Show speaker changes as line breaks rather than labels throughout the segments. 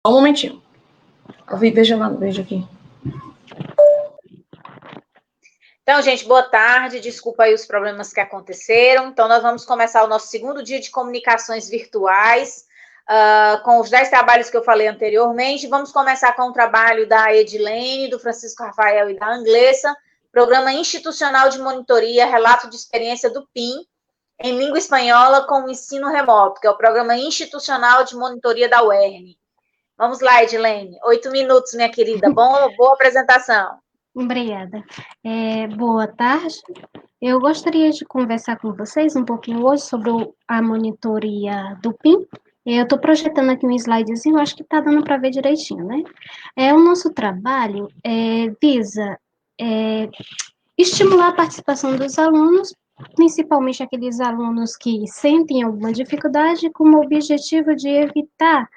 Só um momentinho. Veja lá, veja aqui.
Então, gente, boa tarde. Desculpa aí os problemas que aconteceram. Então, nós vamos começar o nosso segundo dia de comunicações virtuais, com os 10 trabalhos que eu falei anteriormente. Vamos começar com o trabalho da Edilene, do Francisco Rafael e da Anglessa, Programa Institucional de Monitoria, Relato de Experiência do PIN, em língua espanhola com o ensino remoto, que é o Programa Institucional de Monitoria da UERN. Vamos lá, Edilene. 8 minutos, minha querida. Boa apresentação.
Obrigada. Boa tarde. Eu gostaria de conversar com vocês um pouquinho hoje sobre a monitoria do PIN. Eu estou projetando aqui um slidezinho, acho que está dando para ver direitinho, né? O nosso trabalho visa estimular a participação dos alunos, principalmente aqueles alunos que sentem alguma dificuldade, com o objetivo de evitar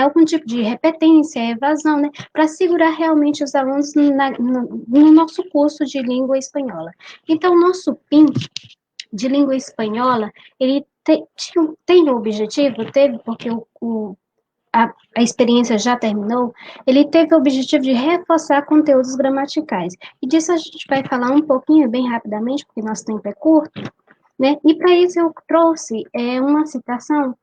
algum tipo de repetência, evasão, né, para segurar realmente os alunos no nosso curso de língua espanhola. Então, o nosso PIN de língua espanhola, ele tem o objetivo, porque a experiência já terminou, ele teve o objetivo de reforçar conteúdos gramaticais. E disso a gente vai falar um pouquinho, bem rapidamente, porque nosso tempo é curto, né? E para isso eu trouxe uma citação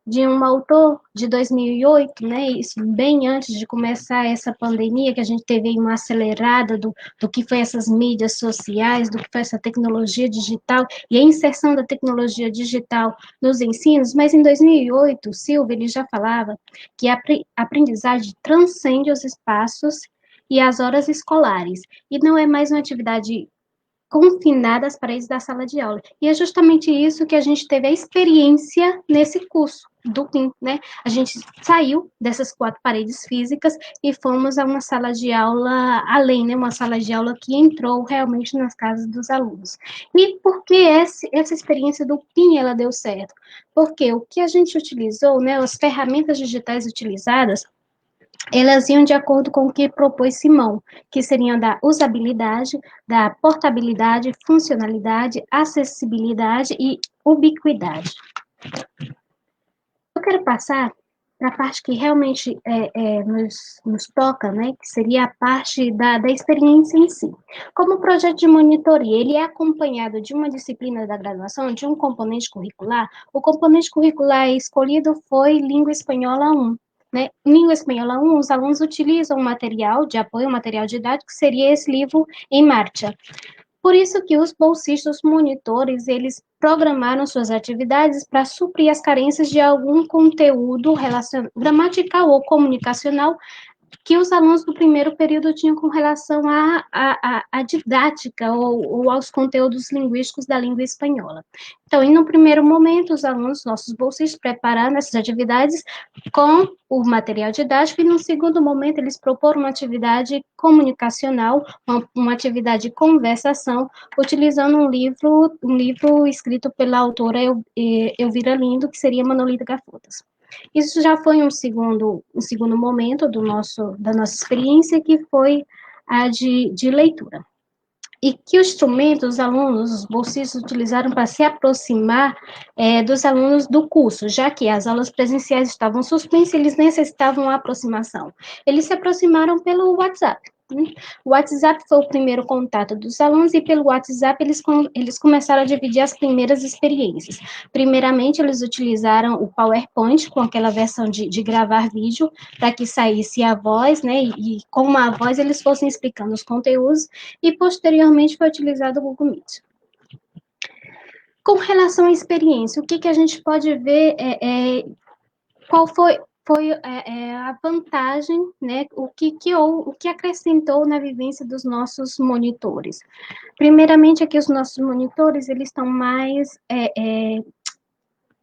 de um autor de 2008, né, isso bem antes de começar essa pandemia, que a gente teve uma acelerada do que foi essas mídias sociais, do que foi essa tecnologia digital, e a inserção da tecnologia digital nos ensinos, mas em 2008, Silva, ele já falava que a aprendizagem transcende os espaços e as horas escolares, e não é mais uma atividade confinada às paredes da sala de aula. E é justamente isso que a gente teve a experiência nesse curso do PIN, né? A gente saiu dessas 4 paredes físicas e fomos a uma sala de aula além, né? Uma sala de aula que entrou realmente nas casas dos alunos. E por que essa experiência do PIN, ela deu certo? Porque o que a gente utilizou, né? As ferramentas digitais utilizadas, elas iam de acordo com o que propôs Simão, que seriam da usabilidade, da portabilidade, funcionalidade, acessibilidade e ubiquidade. Eu quero passar para a parte que realmente nos toca, né, que seria a parte da experiência em si. Como projeto de monitoria, ele é acompanhado de uma disciplina da graduação, de um componente curricular. O componente curricular escolhido foi Língua Espanhola 1. Né? Em Língua Espanhola 1, os alunos utilizam um material de apoio, um material didático, que seria esse livro Em Marcha. Por isso que os bolsistas, os monitores, eles programaram suas atividades para suprir as carências de algum conteúdo gramatical ou comunicacional que os alunos do primeiro período tinham com relação à didática ou aos conteúdos linguísticos da língua espanhola. Então, e no primeiro momento, os alunos, nossos bolsistas, prepararam essas atividades com o material didático, e no segundo momento, eles proporam uma atividade comunicacional, uma atividade de conversação, utilizando um livro escrito pela autora Elvira Lindo, que seria Manolita Gafotas. Isso já foi um segundo momento da nossa experiência, que foi a de leitura. E que instrumento os alunos, os bolsistas, utilizaram para se aproximar dos alunos do curso, já que as aulas presenciais estavam suspensas, eles necessitavam uma aproximação. Eles se aproximaram pelo WhatsApp. O WhatsApp foi o primeiro contato dos alunos, e pelo WhatsApp eles começaram a dividir as primeiras experiências. Primeiramente, eles utilizaram o PowerPoint, com aquela versão de gravar vídeo, para que saísse a voz, né, e com a voz eles fossem explicando os conteúdos, e posteriormente foi utilizado o Google Meet. Com relação à experiência, o que a gente pode ver, qual foi a vantagem, né, o que acrescentou na vivência dos nossos monitores. Primeiramente, aqui os nossos monitores, eles estão mais,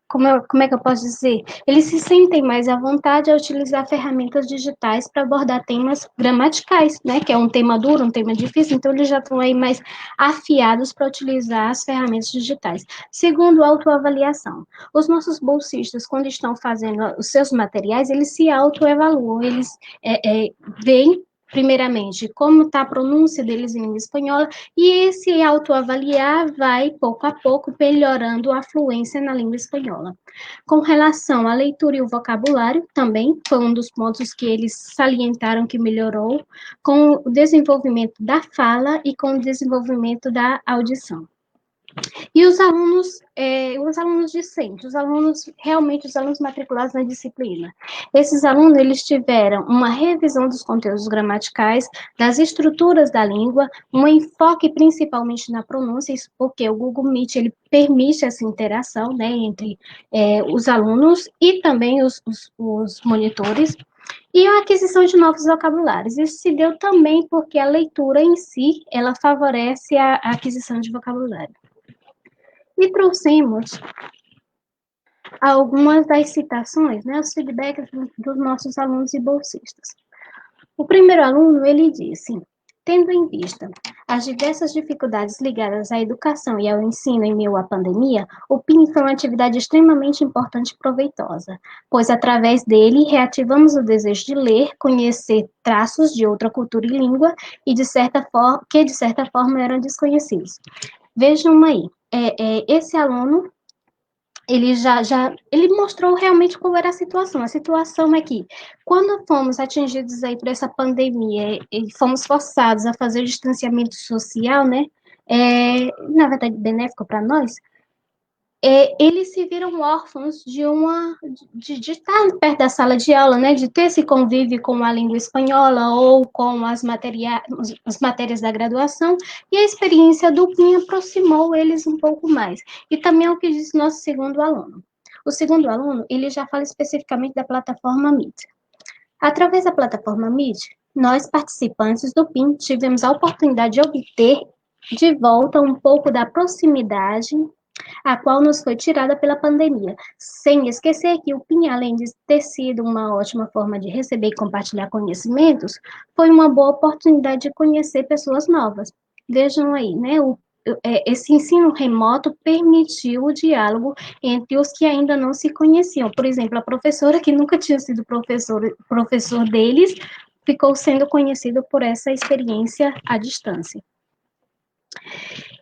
como é que eu posso dizer? Eles se sentem mais à vontade a utilizar ferramentas digitais para abordar temas gramaticais, né, que é um tema duro, um tema difícil, então eles já estão aí mais afiados para utilizar as ferramentas digitais. Segundo, autoavaliação. Os nossos bolsistas, quando estão fazendo os seus materiais, eles se autoevaluam, eles veem primeiramente, como está a pronúncia deles em língua espanhola, e esse autoavaliar vai, pouco a pouco, melhorando a fluência na língua espanhola. Com relação à leitura e o vocabulário, também foi um dos pontos que eles salientaram que melhorou, com o desenvolvimento da fala e com o desenvolvimento da audição. E os alunos discentes, realmente os alunos matriculados na disciplina. Esses alunos, eles tiveram uma revisão dos conteúdos gramaticais, das estruturas da língua, um enfoque principalmente na pronúncia, isso porque o Google Meet, ele permite essa interação, né, entre os alunos e também os monitores, e a aquisição de novos vocabulários. Isso se deu também porque a leitura em si, ela favorece a aquisição de vocabulário. E trouxemos algumas das citações, né, os feedbacks dos nossos alunos e bolsistas. O primeiro aluno, ele disse: tendo em vista as diversas dificuldades ligadas à educação e ao ensino em meio à pandemia, o PIN foi uma atividade extremamente importante e proveitosa, pois através dele reativamos o desejo de ler, conhecer traços de outra cultura e língua e de certa forma eram desconhecidos. Vejam aí, esse aluno, ele mostrou realmente qual era a situação. A situação é que, quando fomos atingidos aí por essa pandemia e fomos forçados a fazer o distanciamento social, né, na verdade, benéfico para nós, eles se viram órfãos de estar perto da sala de aula, né, de ter esse convívio com a língua espanhola ou com as matérias da graduação, e a experiência do PIN aproximou eles um pouco mais. E também é o que diz nosso segundo aluno. O segundo aluno, ele já fala especificamente da plataforma Meet. Através da plataforma Meet, nós, participantes do PIN, tivemos a oportunidade de obter de volta um pouco da proximidade a qual nos foi tirada pela pandemia, sem esquecer que o PIN, além de ter sido uma ótima forma de receber e compartilhar conhecimentos, foi uma boa oportunidade de conhecer pessoas novas. Vejam aí, né, esse ensino remoto permitiu o diálogo entre os que ainda não se conheciam. Por exemplo, a professora que nunca tinha sido professor deles, ficou sendo conhecido por essa experiência à distância.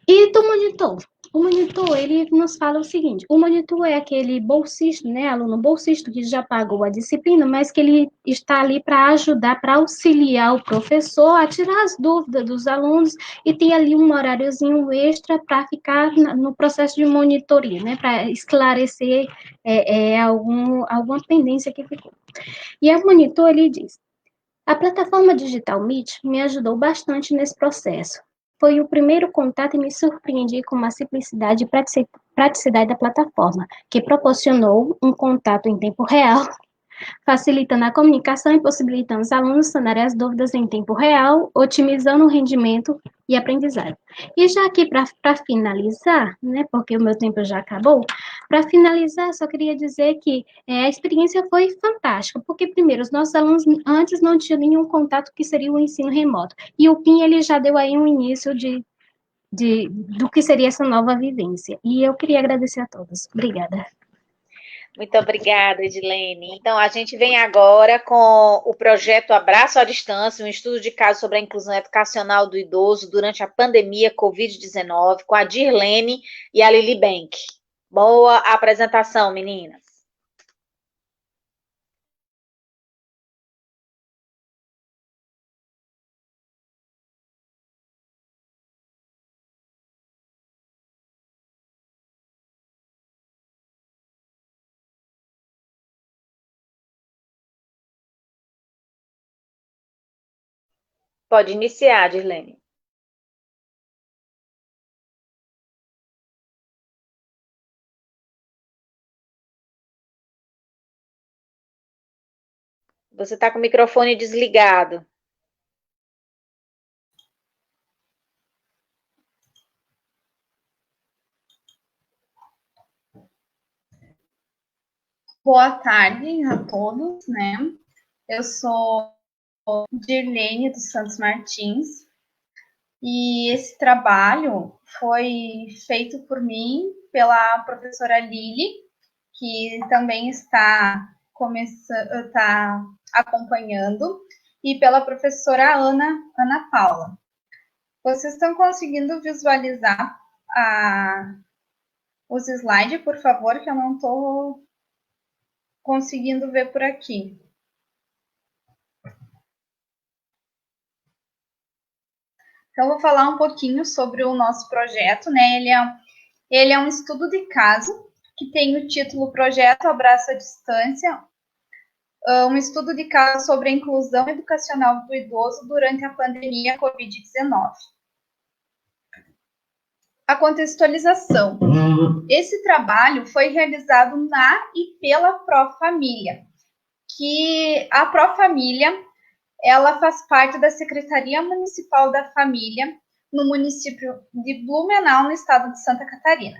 E do monitor? O monitor, ele nos fala o seguinte: o monitor é aquele bolsista, né, aluno bolsista que já pagou a disciplina, mas que ele está ali para ajudar, para auxiliar o professor a tirar as dúvidas dos alunos e tem ali um horáriozinho extra para ficar no processo de monitoria, né, para esclarecer alguma pendência que ficou. E o monitor, ele diz: a plataforma Digital Meet me ajudou bastante nesse processo. Foi o primeiro contato e me surpreendi com a simplicidade e praticidade da plataforma, que proporcionou um contato em tempo real, facilitando a comunicação e possibilitando os alunos sanarem as dúvidas em tempo real, otimizando o rendimento e aprendizagem. E já aqui, para finalizar, né, porque o meu tempo já acabou, para finalizar, só queria dizer que a experiência foi fantástica, porque, primeiro, os nossos alunos antes não tinham nenhum contato que seria o ensino remoto, e o PIN, ele já deu aí um início do que seria essa nova vivência. E eu queria agradecer a todos. Obrigada.
Muito obrigada, Edilene. Então, a gente vem agora com o projeto Abraço à Distância, um estudo de caso sobre a inclusão educacional do idoso durante a pandemia Covid-19, com a Dirlene e a Lili Bank. Boa apresentação, meninas. Pode iniciar, Dirlene. Você está com o microfone desligado.
Boa tarde a todos, né? Eu sou Dirlene dos Santos Martins e esse trabalho foi feito por mim, pela professora Lili, que também está acompanhando, e pela professora Ana Paula. Vocês estão conseguindo visualizar os slides, por favor, que eu não estou conseguindo ver por aqui. Então, eu vou falar um pouquinho sobre o nosso projeto, né? Ele é um estudo de caso que tem o título Projeto Abraço à Distância, um estudo de caso sobre a inclusão educacional do idoso durante a pandemia Covid-19. A contextualização. Esse trabalho foi realizado na e pela Profamília, que a Profamília, ela faz parte da Secretaria Municipal da Família, no município de Blumenau, no estado de Santa Catarina.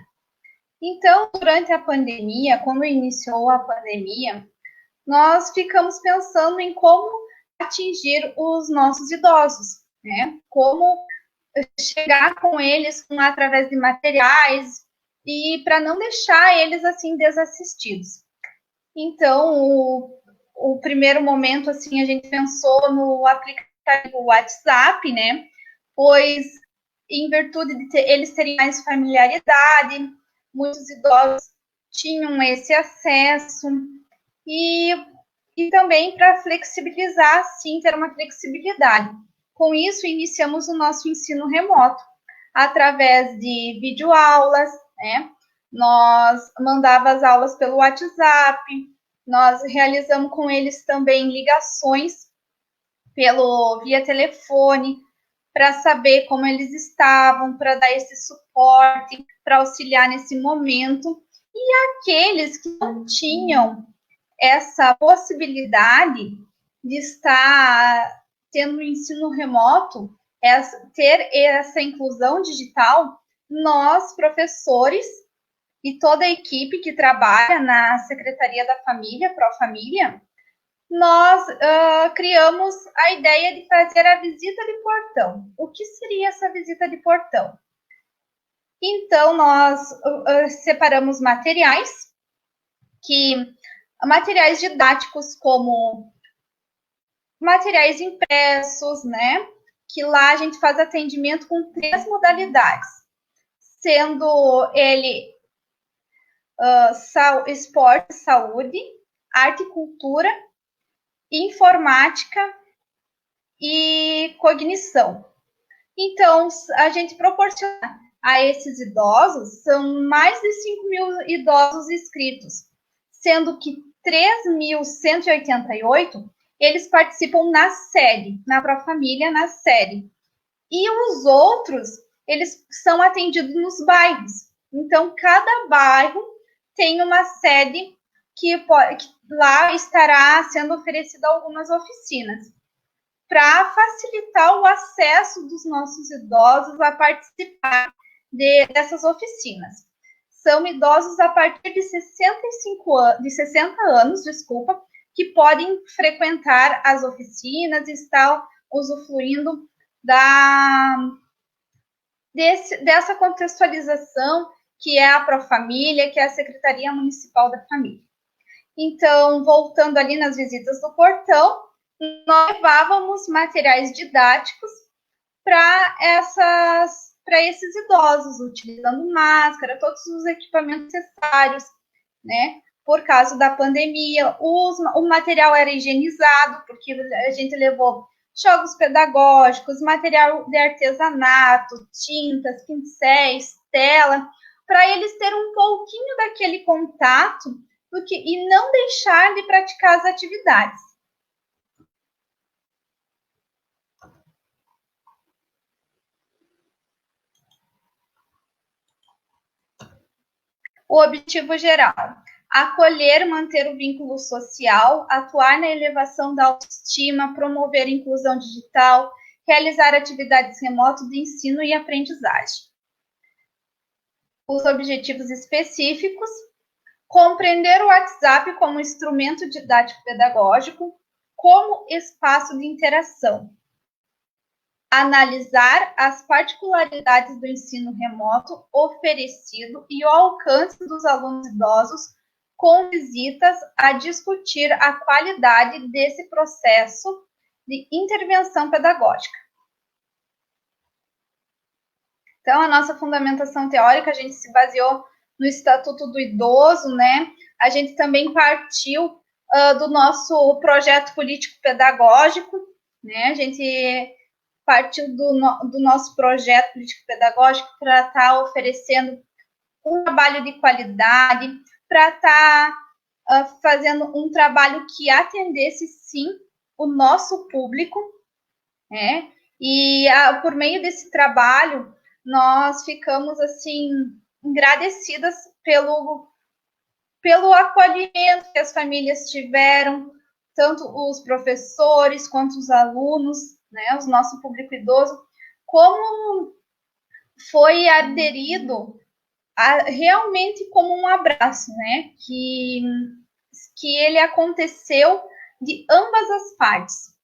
Então, durante a pandemia, quando iniciou a pandemia, nós ficamos pensando em como atingir os nossos idosos, né? Como chegar com eles através de materiais e para não deixar eles assim desassistidos. Então, o primeiro momento assim a gente pensou no aplicativo WhatsApp, né? Pois em virtude de eles terem mais familiaridade, muitos idosos tinham esse acesso e também para flexibilizar, sim, ter uma flexibilidade. Com isso, iniciamos o nosso ensino remoto, através de videoaulas, né? Nós mandava as aulas pelo WhatsApp, nós realizamos com eles também ligações via telefone, para saber como eles estavam, para dar esse suporte, para auxiliar nesse momento. E aqueles que não tinham essa possibilidade de estar tendo um ensino remoto, ter essa inclusão digital, nós, professores, e toda a equipe que trabalha na Secretaria da Família, Profamília, nós criamos a ideia de fazer a visita de portão. O que seria essa visita de portão? Então, nós separamos materiais didáticos, como materiais impressos, né? Que lá a gente faz atendimento com 3 modalidades, sendo ele esporte, saúde, arte e cultura, informática e cognição. Então, a gente proporciona a esses idosos, são mais de 5.000 idosos inscritos, sendo que 3.188 eles participam na sede, na Profamília, na sede. E os outros, eles são atendidos nos bairros. Então, cada bairro tem uma sede que lá estará sendo oferecida algumas oficinas, para facilitar o acesso dos nossos idosos a participar dessas oficinas. São idosos a partir de 60 anos, que podem frequentar as oficinas e estar usufruindo dessa contextualização que é a Profamília, que é a Secretaria Municipal da Família. Então, voltando ali nas visitas do portão, nós levávamos materiais didáticos para esses idosos, utilizando máscara, todos os equipamentos necessários, né? Por causa da pandemia, o material era higienizado, porque a gente levou jogos pedagógicos, material de artesanato, tintas, pincéis, tela, para eles terem um pouquinho daquele contato e não deixar de praticar as atividades. O objetivo geral: acolher, manter o vínculo social, atuar na elevação da autoestima, promover a inclusão digital, realizar atividades remotas de ensino e aprendizagem. Os objetivos específicos: compreender o WhatsApp como instrumento didático-pedagógico, como espaço de interação. Analisar as particularidades do ensino remoto oferecido e o alcance dos alunos idosos, com visitas a discutir a qualidade desse processo de intervenção pedagógica. Então, a nossa fundamentação teórica, a gente se baseou no Estatuto do Idoso, né? A gente também partiu do nosso projeto político-pedagógico, né? A gente partiu do nosso projeto político-pedagógico para estar oferecendo um trabalho de qualidade, para estar fazendo um trabalho que atendesse, sim, o nosso público, né? E por meio desse trabalho, nós ficamos, assim, agradecidas pelo acolhimento que as famílias tiveram, tanto os professores quanto os alunos, né, o nosso público idoso, como foi aderido realmente como um abraço, né, que ele aconteceu de ambas as partes.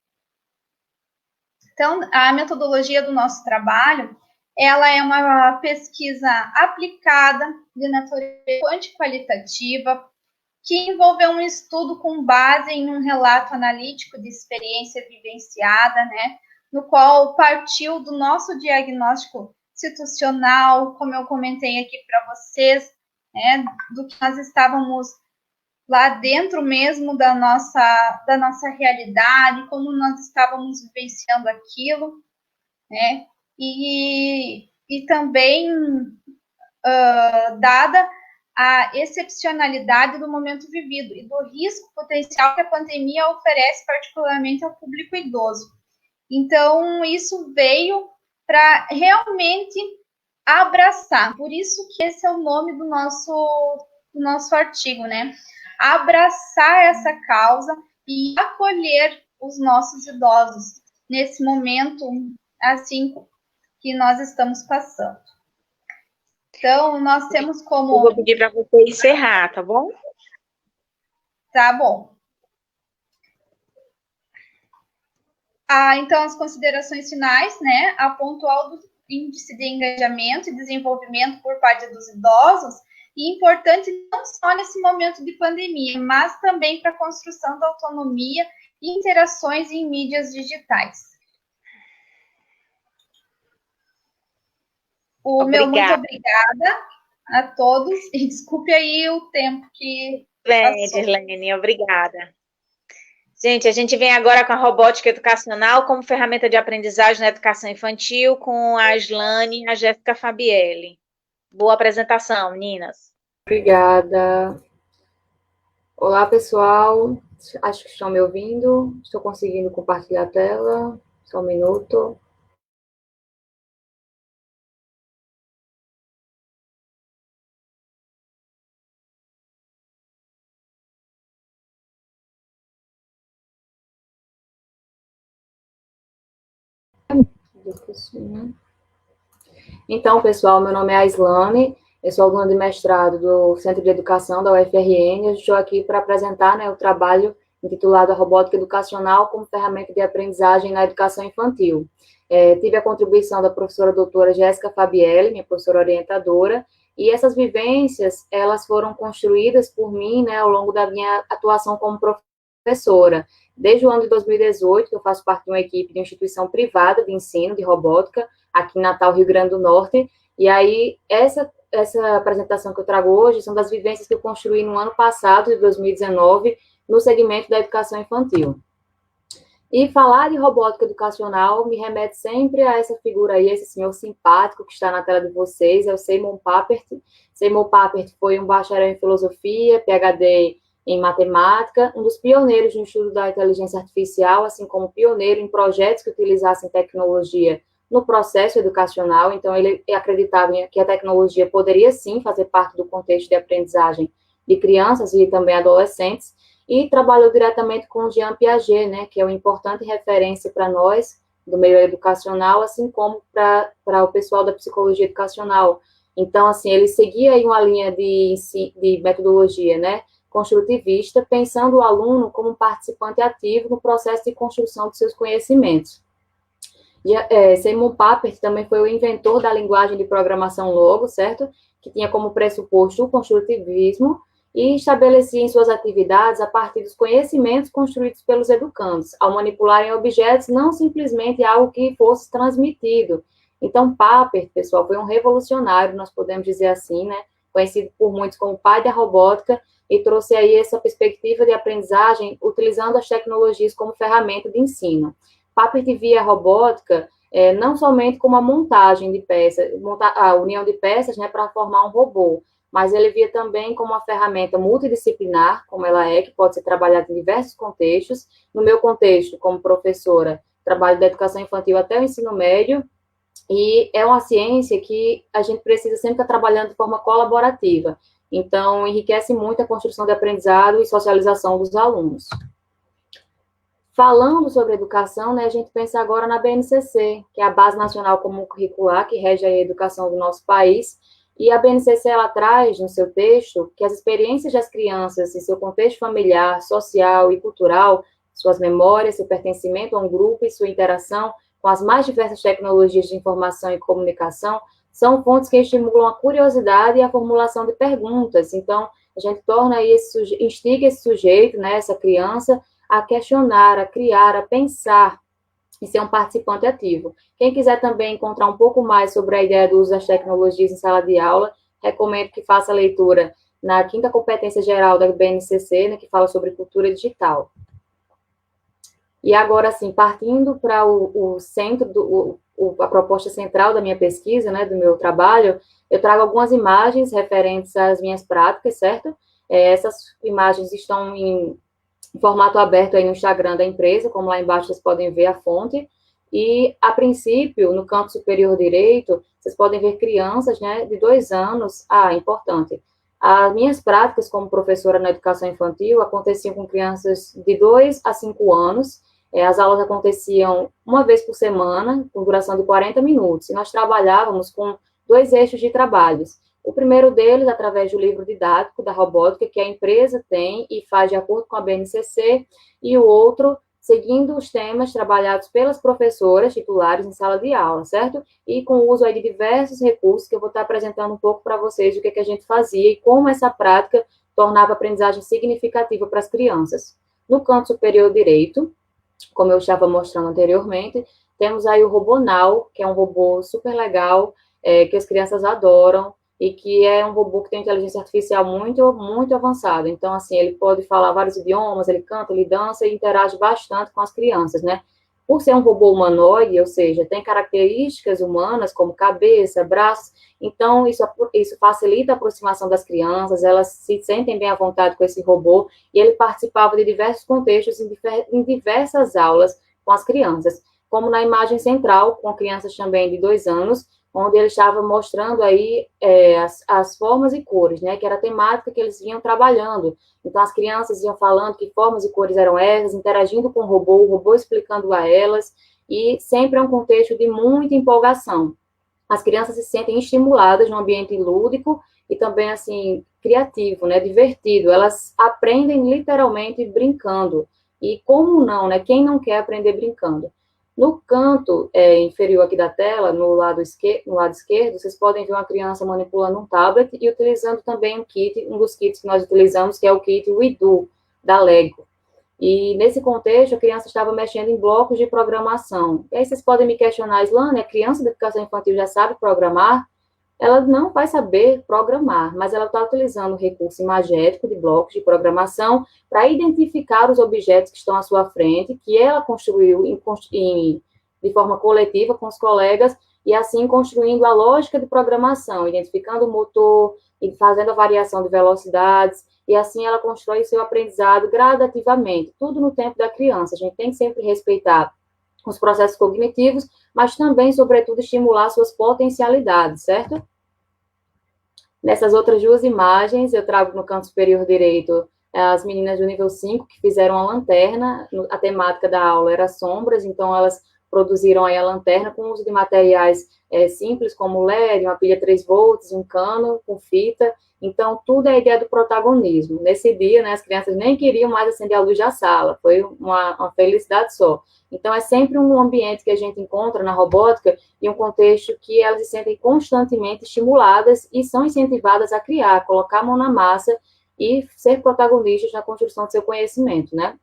Então, a metodologia do nosso trabalho, ela é uma pesquisa aplicada de natureza quanti-qualitativa, que envolveu um estudo com base em um relato analítico de experiência vivenciada, né, no qual partiu do nosso diagnóstico situacional, como eu comentei aqui para vocês, né, do que nós estávamos lá dentro mesmo da nossa realidade, como nós estávamos vivenciando aquilo, né, e também dada a excepcionalidade do momento vivido e do risco potencial que a pandemia oferece, particularmente ao público idoso. Então, isso veio para realmente abraçar, por isso que esse é o nome do nosso artigo, né? Abraçar essa causa e acolher os nossos idosos nesse momento, assim, que nós estamos passando. Então, nós temos como...
Eu vou pedir para você encerrar, tá bom?
Tá bom. Então, as considerações finais, né? A pontual do índice de engajamento e desenvolvimento por parte dos idosos, e importante não só nesse momento de pandemia, mas também para a construção da autonomia e interações em mídias digitais. Meu muito obrigada a todos, e desculpe aí o tempo que passou.
Dirlene, obrigada. Gente, a gente vem agora com a robótica educacional como ferramenta de aprendizagem na educação infantil, com a Aslane e a Jéssica Fabielli. Boa apresentação, meninas.
Obrigada. Olá, pessoal. Acho que estão me ouvindo. Estou conseguindo compartilhar a tela. Só um minuto. Então, pessoal, meu nome é Aslane, eu sou aluna de mestrado do Centro de Educação da UFRN, eu estou aqui para apresentar, né, o trabalho intitulado A Robótica Educacional como Ferramenta de Aprendizagem na Educação Infantil. Tive a contribuição da professora doutora Jéssica Fabielli, minha professora orientadora, e essas vivências, elas foram construídas por mim, né, ao longo da minha atuação como professora. Desde o ano de 2018, que eu faço parte de uma equipe de uma instituição privada de ensino de robótica, aqui em Natal, Rio Grande do Norte, e aí essa apresentação que eu trago hoje são das vivências que eu construí no ano passado, de 2019, no segmento da educação infantil. E falar de robótica educacional me remete sempre a essa figura aí, esse senhor simpático que está na tela de vocês, é o Simon Papert. Simon Papert foi um bacharel em filosofia, PhD em matemática, um dos pioneiros no estudo da inteligência artificial, assim como pioneiro em projetos que utilizassem tecnologia no processo educacional. Então, ele acreditava que a tecnologia poderia, sim, fazer parte do contexto de aprendizagem de crianças e também adolescentes, e trabalhou diretamente com Jean Piaget, né, que é uma importante referência para nós, do meio educacional, assim como para o pessoal da psicologia educacional. Então, assim, ele seguia aí uma linha de metodologia, né, construtivista, pensando o aluno como um participante ativo no processo de construção de seus conhecimentos. Simon Papert também foi o inventor da linguagem de programação Logo, certo? Que tinha como pressuposto o construtivismo, e estabeleciam suas atividades a partir dos conhecimentos construídos pelos educandos, ao manipularem objetos, não simplesmente algo que fosse transmitido. Então, Papert, pessoal, foi um revolucionário, nós podemos dizer assim, né, conhecido por muitos como o pai da robótica, e trouxe aí essa perspectiva de aprendizagem utilizando as tecnologias como ferramenta de ensino. Papert via a robótica não somente como a montagem de peças, a união de peças, né, para formar um robô, mas ele via também como uma ferramenta multidisciplinar, como ela é, que pode ser trabalhada em diversos contextos. No meu contexto, como professora, trabalho da educação infantil até o ensino médio, e é uma ciência que a gente precisa sempre estar trabalhando de forma colaborativa. Então, enriquece muito a construção de aprendizado e socialização dos alunos. Falando sobre educação, né, a gente pensa agora na BNCC, que é a Base Nacional Comum Curricular, que rege a educação do nosso país. E a BNCC, ela traz no seu texto que as experiências das crianças em seu contexto familiar, social e cultural, suas memórias, seu pertencimento a um grupo e sua interação com as mais diversas tecnologias de informação e comunicação, são fontes que estimulam a curiosidade e a formulação de perguntas. Então, a gente torna aí instiga esse sujeito, né, essa criança, a questionar, a criar, a pensar e ser um participante ativo. Quem quiser também encontrar um pouco mais sobre a ideia do uso das tecnologias em sala de aula, recomendo que faça a leitura na 5ª Competência Geral da BNCC, né, que fala sobre cultura digital. E agora, assim, partindo para o centro, a proposta central da minha pesquisa, né, do meu trabalho, eu trago algumas imagens referentes às minhas práticas, certo? Essas imagens estão em formato aberto aí no Instagram da empresa, como lá embaixo vocês podem ver a fonte, e, a princípio, no canto superior direito, vocês podem ver crianças, né, de 2 anos, importante, as minhas práticas como professora na educação infantil aconteciam com crianças de 2 a 5 anos, as aulas aconteciam uma vez por semana, com duração de 40 minutos, e nós trabalhávamos com 2 eixos de trabalhos. O primeiro deles, através do livro didático da robótica, que a empresa tem e faz de acordo com a BNCC, e o outro, seguindo os temas trabalhados pelas professoras titulares em sala de aula, certo? E com o uso aí de diversos recursos, que eu vou estar apresentando um pouco para vocês o que a gente fazia e como essa prática tornava a aprendizagem significativa para as crianças. No canto superior direito, como eu estava mostrando anteriormente, temos aí o Robonau, que é um robô super legal, que as crianças adoram, e que é um robô que tem inteligência artificial muito, muito avançada. Então, assim, ele pode falar vários idiomas, ele canta, ele dança e interage bastante com as crianças, né? Por ser um robô humanoide, ou seja, tem características humanas, como cabeça, braços, então isso facilita a aproximação das crianças, elas se sentem bem à vontade com esse robô, e ele participava de diversos contextos, em diversas aulas com as crianças, como na imagem central, com crianças também de 2 anos, onde ele estava mostrando aí as formas e cores, né, que era a temática que eles vinham trabalhando. Então, as crianças iam falando que formas e cores eram essas, interagindo com o robô explicando a elas, e sempre é um contexto de muita empolgação. As crianças se sentem estimuladas num ambiente lúdico e também, assim, criativo, né, divertido. Elas aprendem literalmente brincando. E como não, né, quem não quer aprender brincando? No canto inferior aqui da tela, no lado esquerdo, vocês podem ver uma criança manipulando um tablet e utilizando também um dos kits que nós utilizamos, que é o kit WeDo, da Lego. E nesse contexto, a criança estava mexendo em blocos de programação. E aí vocês podem me questionar, Islane, a criança da educação infantil já sabe programar? Ela não vai saber programar, mas ela está utilizando o recurso imagético de blocos de programação para identificar os objetos que estão à sua frente, que ela construiu de forma coletiva com os colegas, e assim construindo a lógica de programação, identificando o motor e fazendo a variação de velocidades, e assim ela constrói o seu aprendizado gradativamente, tudo no tempo da criança. A gente tem que sempre respeitar os processos cognitivos, mas também, sobretudo, estimular suas potencialidades, certo? Nessas outras 2 imagens, eu trago no canto superior direito as meninas do nível 5 que fizeram a lanterna. A temática da aula era sombras, então elas produziram aí a lanterna com o uso de materiais simples, como LED, uma pilha 3 volts, um cano com fita. Então, tudo é a ideia do protagonismo. Nesse dia, né, as crianças nem queriam mais acender a luz da sala, foi uma felicidade só. Então, é sempre um ambiente que a gente encontra na robótica e um contexto que elas se sentem constantemente estimuladas e são incentivadas a criar, colocar a mão na massa e ser protagonistas na construção do seu conhecimento, né?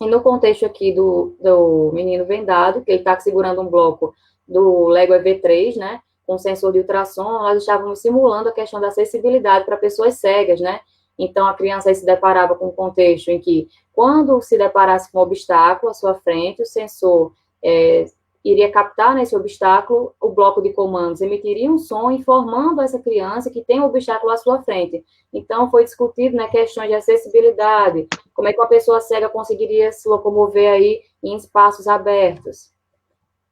E no contexto aqui do menino vendado, que ele está segurando um bloco do Lego EV3, né, com sensor de ultrassom, nós estávamos simulando a questão da acessibilidade para pessoas cegas, né? Então, a criança aí se deparava com um contexto em que, quando se deparasse com um obstáculo à sua frente, o sensor iria captar nesse obstáculo, o bloco de comandos emitiria um som informando essa criança que tem um obstáculo à sua frente. Então, foi discutido, né, questões de acessibilidade, como é que uma pessoa cega conseguiria se locomover aí em espaços abertos.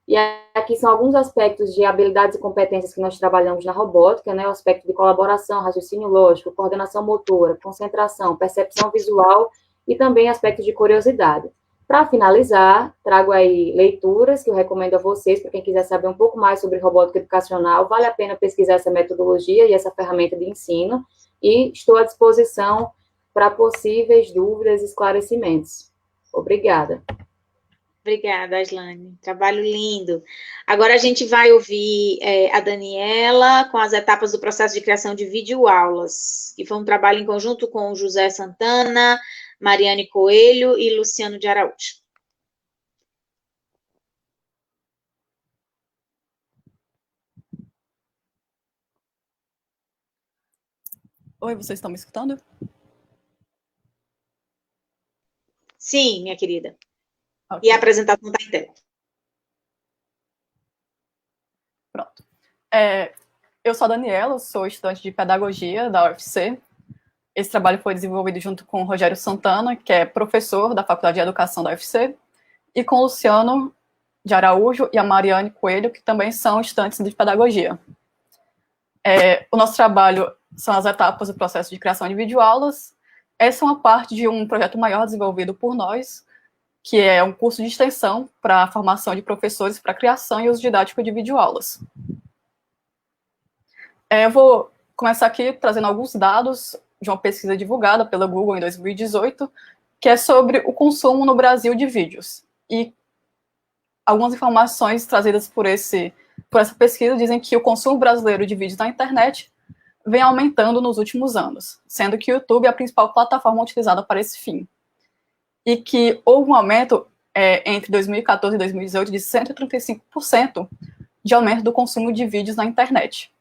E aqui são alguns aspectos de habilidades e competências que nós trabalhamos na robótica, né, o aspecto de colaboração, raciocínio lógico, coordenação motora, concentração, percepção visual e também aspectos de curiosidade. Para finalizar, trago aí leituras que eu recomendo a vocês, para quem quiser saber um pouco mais sobre robótica educacional, vale a pena pesquisar essa metodologia e essa ferramenta de ensino, e estou à disposição para possíveis dúvidas e esclarecimentos. Obrigada.
Obrigada, Aslane. Trabalho lindo. Agora a gente vai ouvir a Daniela com as etapas do processo de criação de videoaulas, que foi um trabalho em conjunto com o José Santana, Mariane Coelho e Luciano de Araújo.
Oi, vocês estão me escutando?
Sim, minha querida.
Okay.
E a apresentação está em tela.
Pronto. Eu sou a Daniela, sou estudante de pedagogia da UFC. Esse trabalho foi desenvolvido junto com o Rogério Santana, que é professor da Faculdade de Educação da UFC, e com o Luciano de Araújo e a Mariane Coelho, que também são estudantes de pedagogia. O nosso trabalho são as etapas do processo de criação de videoaulas. Essa é uma parte de um projeto maior desenvolvido por nós, que é um curso de extensão para a formação de professores para a criação e uso didático de videoaulas. Eu vou começar aqui trazendo alguns dados de uma pesquisa divulgada pela Google em 2018, que é sobre o consumo no Brasil de vídeos. E algumas informações trazidas por essa pesquisa dizem que o consumo brasileiro de vídeos na internet vem aumentando nos últimos anos, sendo que o YouTube é a principal plataforma utilizada para esse fim. E que houve um aumento entre 2014 e 2018 de 135% de aumento do consumo de vídeos na internet.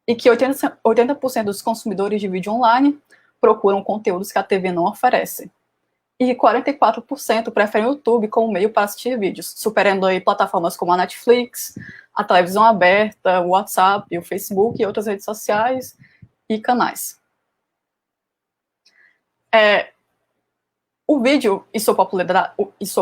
E que 80% dos consumidores de vídeo online procuram conteúdos que a TV não oferece. E 44% preferem o YouTube como meio para assistir vídeos, superando aí plataformas como a Netflix, a televisão aberta, o WhatsApp, o Facebook e outras redes sociais e canais. O vídeo e sua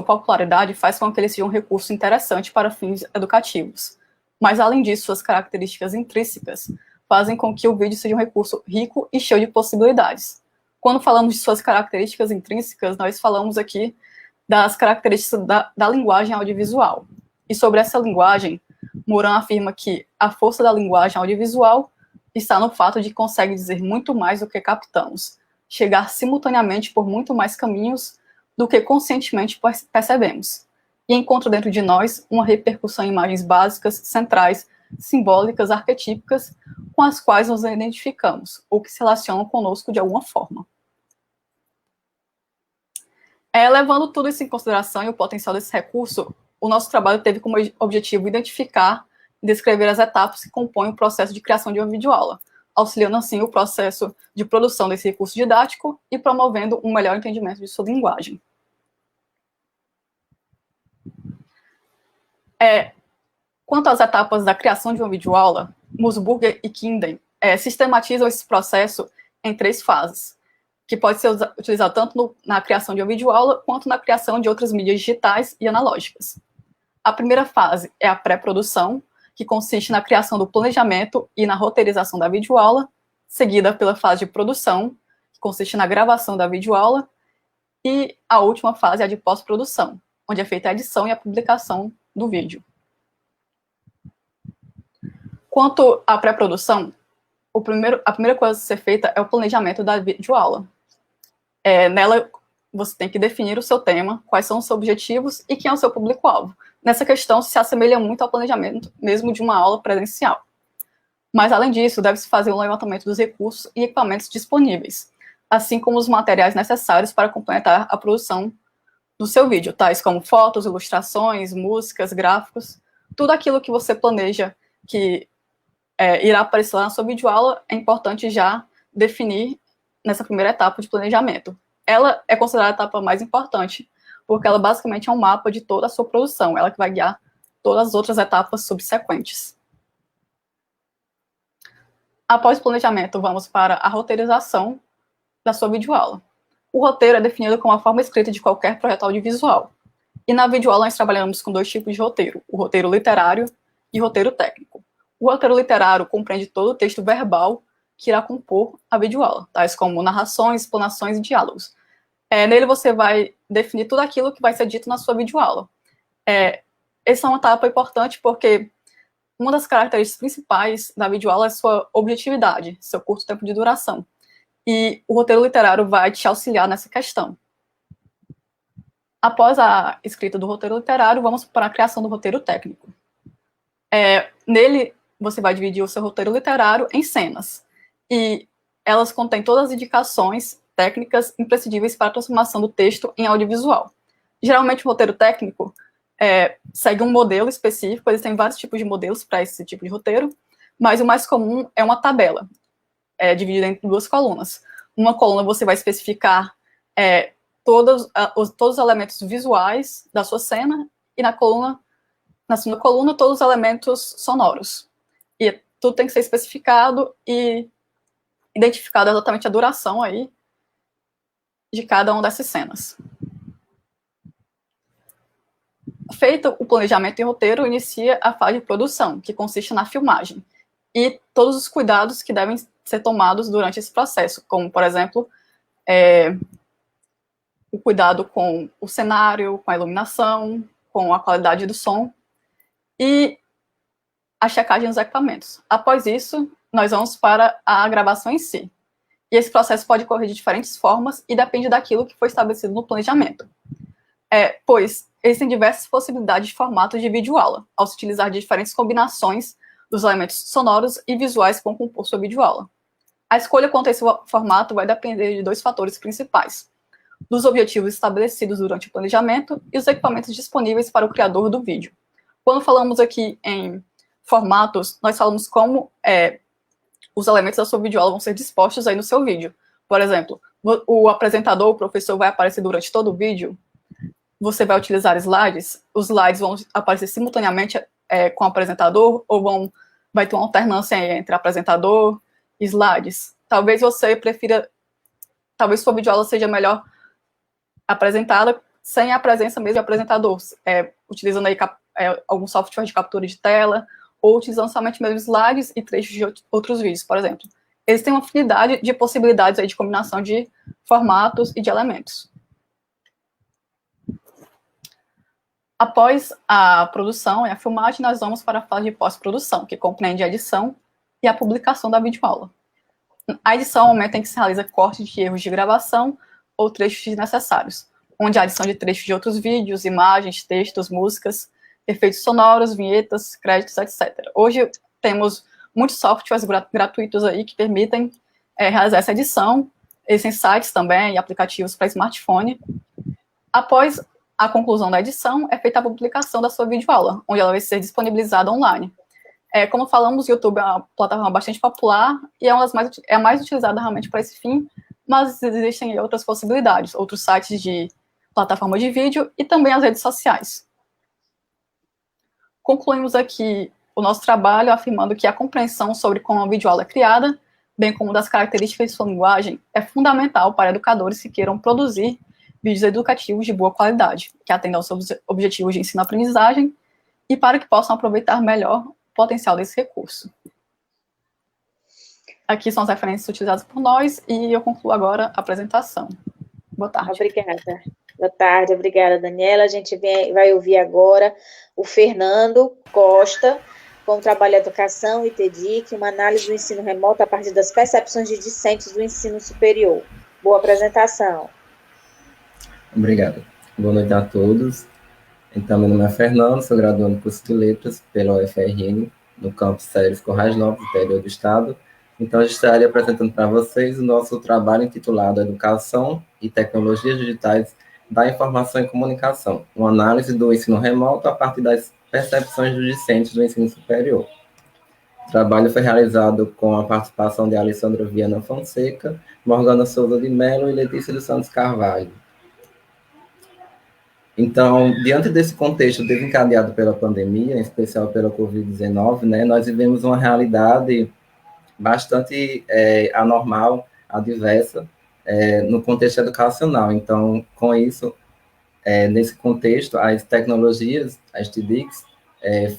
popularidade faz com que ele seja um recurso interessante para fins educativos. Mas, além disso, suas características intrínsecas fazem com que o vídeo seja um recurso rico e cheio de possibilidades. Quando falamos de suas características intrínsecas, nós falamos aqui das características da linguagem audiovisual. E sobre essa linguagem, Moran afirma que a força da linguagem audiovisual está no fato de que consegue dizer muito mais do que captamos, chegar simultaneamente por muito mais caminhos do que conscientemente percebemos, e encontra dentro de nós uma repercussão em imagens básicas, centrais, simbólicas, arquetípicas, com as quais nos identificamos, ou que se relacionam conosco de alguma forma. Levando tudo isso em consideração e o potencial desse recurso, o nosso trabalho teve como objetivo identificar e descrever as etapas que compõem o processo de criação de uma videoaula, auxiliando assim o processo de produção desse recurso didático e promovendo um melhor entendimento de sua linguagem. Quanto às etapas da criação de uma videoaula, Musburger e Kinden sistematizam esse processo em 3 fases, que pode ser utilizado tanto na criação de uma videoaula quanto na criação de outras mídias digitais e analógicas. A primeira fase é a pré-produção, que consiste na criação do planejamento e na roteirização da videoaula, seguida pela fase de produção, que consiste na gravação da videoaula, e a última fase é a de pós-produção, onde é feita a edição e a publicação do vídeo. Quanto à pré-produção, a primeira coisa a ser feita é o planejamento da videoaula. Nela, você tem que definir o seu tema, quais são os seus objetivos e quem é o seu público-alvo. Nessa questão, se assemelha muito ao planejamento mesmo de uma aula presencial. Mas, além disso, deve-se fazer um levantamento dos recursos e equipamentos disponíveis, assim como os materiais necessários para completar a produção do seu vídeo, tais como fotos, ilustrações, músicas, gráficos, tudo aquilo que você planeja que irá aparecer lá na sua videoaula, é importante já definir nessa primeira etapa de planejamento. Ela é considerada a etapa mais importante, porque ela basicamente é um mapa de toda a sua produção, ela que vai guiar todas as outras etapas subsequentes. Após o planejamento, vamos para a roteirização da sua videoaula. O roteiro é definido como a forma escrita de qualquer projeto audiovisual. E na videoaula nós trabalhamos com 2 tipos de roteiro, o roteiro literário e o roteiro técnico. O roteiro literário compreende todo o texto verbal que irá compor a videoaula, tais como narrações, explanações e diálogos. Nele você vai definir tudo aquilo que vai ser dito na sua videoaula. Essa é uma etapa importante porque uma das características principais da videoaula é sua objetividade, seu curto tempo de duração. E o roteiro literário vai te auxiliar nessa questão. Após a escrita do roteiro literário, vamos para a criação do roteiro técnico. Nele, você vai dividir o seu roteiro literário em cenas. E elas contêm todas as indicações técnicas imprescindíveis para a transformação do texto em audiovisual. Geralmente, o roteiro técnico segue um modelo específico, existem vários tipos de modelos para esse tipo de roteiro, mas o mais comum é uma tabela, dividida em 2 colunas. Uma coluna você vai especificar todos os elementos visuais da sua cena, e na segunda coluna, todos os elementos sonoros. E tudo tem que ser especificado e identificado exatamente a duração aí de cada uma dessas cenas. Feito o planejamento e roteiro, inicia a fase de produção, que consiste na filmagem, e todos os cuidados que devem ser tomados durante esse processo, como, por exemplo, o cuidado com o cenário, com a iluminação, com a qualidade do som, e a checagem dos equipamentos. Após isso, nós vamos para a gravação em si. E esse processo pode ocorrer de diferentes formas e depende daquilo que foi estabelecido no planejamento. Pois existem diversas possibilidades de formato de videoaula, ao se utilizar de diferentes combinações dos elementos sonoros e visuais que vão compor sua videoaula. A escolha quanto a esse formato vai depender de 2 fatores principais: dos objetivos estabelecidos durante o planejamento e os equipamentos disponíveis para o criador do vídeo. Quando falamos aqui em formatos, nós falamos como os elementos da sua videoaula vão ser dispostos aí no seu vídeo. Por exemplo, o apresentador, o professor, vai aparecer durante todo o vídeo. Você vai utilizar slides. Os slides vão aparecer simultaneamente com o apresentador, ou vai ter uma alternância entre apresentador e slides. Talvez você prefira, talvez sua videoaula seja melhor apresentada sem a presença mesmo do apresentador, utilizando aí algum software de captura de tela, ou utilizando somente mesmo slides e trechos de outros vídeos, por exemplo. Eles têm uma afinidade de possibilidades aí de combinação de formatos e de elementos. Após a produção e a filmagem, nós vamos para a fase de pós-produção, que compreende a edição e a publicação da videoaula. A edição é o momento em que se realiza corte de erros de gravação ou trechos desnecessários, onde a adição de trechos de outros vídeos, imagens, textos, músicas, efeitos sonoros, vinhetas, créditos, etc. Hoje temos muitos softwares gratuitos aí que permitem realizar essa edição. Existem sites também e aplicativos para smartphone. Após a conclusão da edição, é feita a publicação da sua videoaula, onde ela vai ser disponibilizada online. Como falamos, o YouTube é uma plataforma bastante popular e é a mais utilizada realmente para esse fim, mas existem outras possibilidades, outros sites de plataforma de vídeo e também as redes sociais. Concluímos aqui o nosso trabalho afirmando que a compreensão sobre como a videoaula é criada, bem como das características de sua linguagem, é fundamental para educadores que queiram produzir vídeos educativos de boa qualidade, que atendam aos seus objetivos de ensino-aprendizagem e para que possam aproveitar melhor o potencial desse recurso. Aqui são as referências utilizadas por nós e eu concluo agora a apresentação. Boa tarde.
Obrigada. Boa tarde, obrigada, Daniela. A gente vai ouvir agora o Fernando Costa, com o trabalho Educação e TEDIC, uma análise do ensino remoto a partir das percepções de discentes do ensino superior. Boa apresentação.
Obrigado. Boa noite a todos. Então, meu nome é Fernando, sou graduando em curso de Letras pela UFRN, no campus Célios Corrais Novos, interior do estado, Então, eu estaria apresentando para vocês o nosso trabalho intitulado Educação e Tecnologias Digitais da Informação e Comunicação, uma análise do ensino remoto a partir das percepções dos discentes do ensino superior. O trabalho foi realizado com a participação de Alessandra Viana Fonseca, Morgana Souza de Mello e Letícia dos Santos Carvalho. Então, diante desse contexto desencadeado pela pandemia, em especial pela Covid-19, né, nós vivemos uma realidade bastante anormal, adversa, no contexto educacional. Então, com isso, nesse contexto, as tecnologias, as TDICs,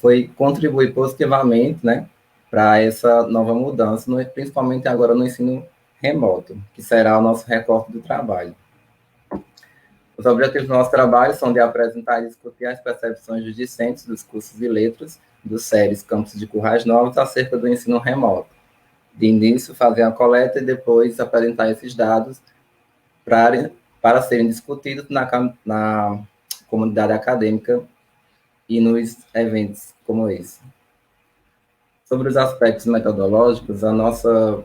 foi contribuir positivamente, né, para essa nova mudança, principalmente agora no ensino remoto, que será o nosso recorte do trabalho. Os objetivos do nosso trabalho são de apresentar e discutir as percepções dos discentes dos cursos de letras dos SERES Campus de Currais Novos acerca do ensino remoto. De início, fazer a coleta e depois apresentar esses dados para serem discutidos na comunidade acadêmica e nos eventos como esse. Sobre os aspectos metodológicos, a nossa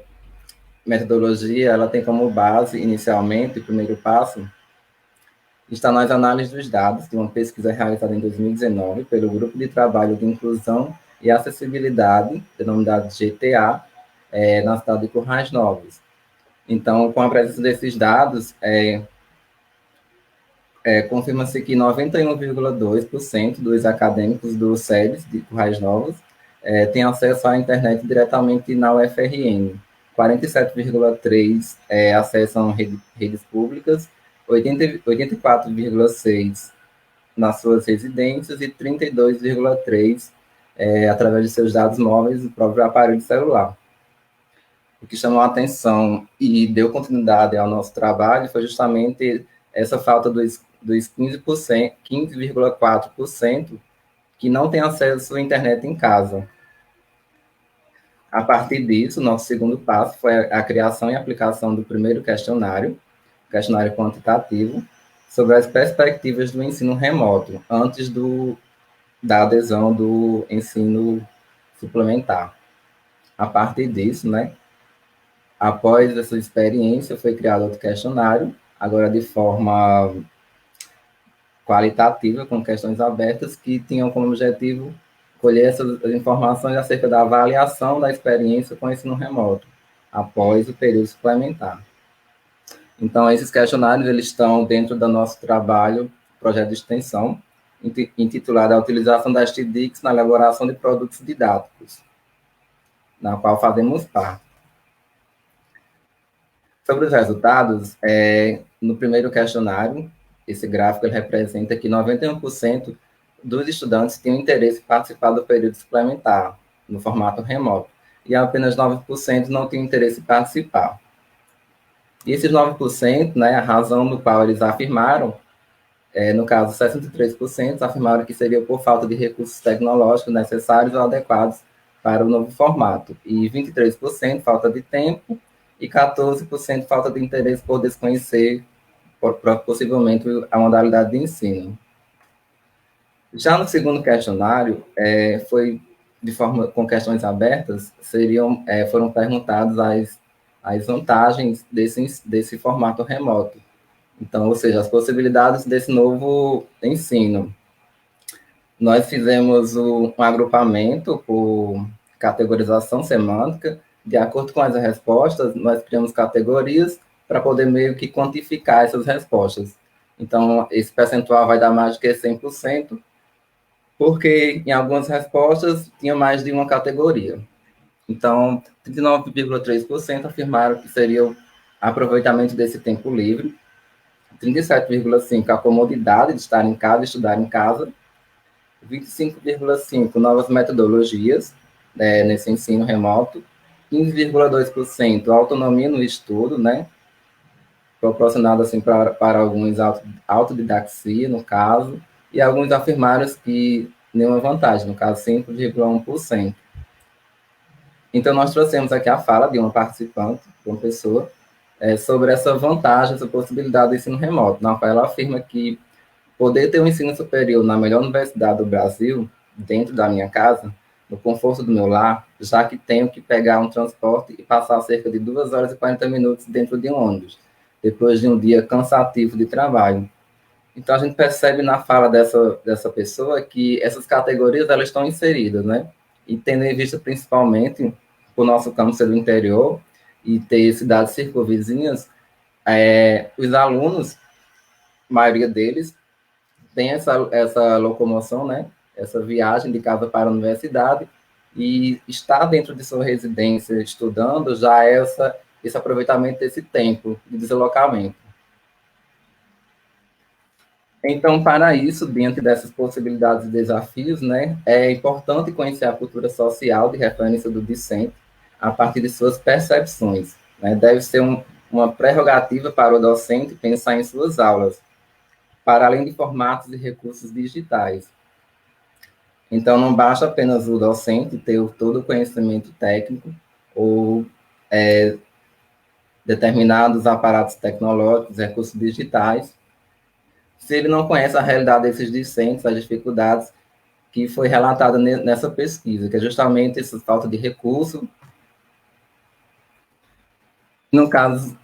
metodologia ela tem como base, inicialmente, o primeiro passo, está nas análises dos dados de uma pesquisa realizada em 2019 pelo Grupo de Trabalho de Inclusão e Acessibilidade, denominado GTA, na cidade de Currais Novos. Então, com a presença desses dados, confirma-se que 91,2% dos acadêmicos do SEDES de Currais Novos têm acesso à internet diretamente na UFRN, 47,3% acessam redes públicas, 84,6% nas suas residências e 32,3% através de seus dados móveis do próprio aparelho celular. O que chamou a atenção e deu continuidade ao nosso trabalho foi justamente essa falta dos 15,4% que não tem acesso à internet em casa. A partir disso, nosso segundo passo foi a criação e aplicação do primeiro questionário quantitativo, sobre as perspectivas do ensino remoto, antes da adesão do ensino suplementar. A partir disso, né, após essa experiência, foi criado outro questionário, agora de forma qualitativa, com questões abertas, que tinham como objetivo colher essas informações acerca da avaliação da experiência com o ensino remoto, após o período suplementar. Então, esses questionários eles estão dentro do nosso trabalho, projeto de extensão, intitulado A Utilização das TDICs na Elaboração de Produtos Didáticos, na qual fazemos parte. Sobre os resultados, no primeiro questionário, esse gráfico ele representa que 91% dos estudantes tinham interesse em participar do período suplementar, no formato remoto, e apenas 9% não tinham interesse em participar. E esses 9%, né, a razão no qual eles afirmaram, no caso, 63% afirmaram que seria por falta de recursos tecnológicos necessários ou adequados para o novo formato, e 23% falta de tempo, e 14% falta de interesse por desconhecer, possivelmente, a modalidade de ensino. Já no segundo questionário, foi de forma com questões abertas, foram perguntadas as vantagens desse formato remoto. Então, ou seja, as possibilidades desse novo ensino. Nós fizemos um agrupamento por categorização semântica. De acordo com as respostas, nós criamos categorias para poder meio que quantificar essas respostas. Então, esse percentual vai dar mais do que 100%, porque em algumas respostas tinha mais de uma categoria. Então, 39,3% afirmaram que seria o aproveitamento desse tempo livre, 37,5% a comodidade de estar em casa, estudar em casa, 25,5% novas metodologias nesse ensino remoto, 15,2% autonomia no estudo, né, proporcionado assim para alguns autodidaxia, no caso, e alguns afirmaram que nenhuma vantagem, no caso 5,1%. Então, nós trouxemos aqui a fala de uma participante, de uma pessoa, sobre essa vantagem, essa possibilidade do ensino remoto, na qual ela afirma que poder ter um ensino superior na melhor universidade do Brasil, dentro da minha casa, no conforto do meu lar, já que tenho que pegar um transporte e passar cerca de 2 horas e 40 minutos dentro de um ônibus, depois de um dia cansativo de trabalho. Então, a gente percebe na fala dessa pessoa que essas categorias elas estão inseridas, né? E tendo em vista principalmente o nosso campo ser do interior e ter cidades circunvizinhas, os alunos, a maioria deles, tem essa locomoção, né? Essa viagem de casa para a universidade, e estar dentro de sua residência estudando já é esse aproveitamento desse tempo de deslocamento. Então, para isso, dentro dessas possibilidades e desafios, né, é importante conhecer a cultura social de referência do discente a partir de suas percepções, né? Deve ser uma prerrogativa para o docente pensar em suas aulas, para além de formatos e recursos digitais. Então, não basta apenas o docente ter todo o conhecimento técnico ou determinados aparatos tecnológicos, recursos digitais, se ele não conhece a realidade desses discentes, as dificuldades que foi relatada nessa pesquisa, que é justamente essa falta de recurso. No caso,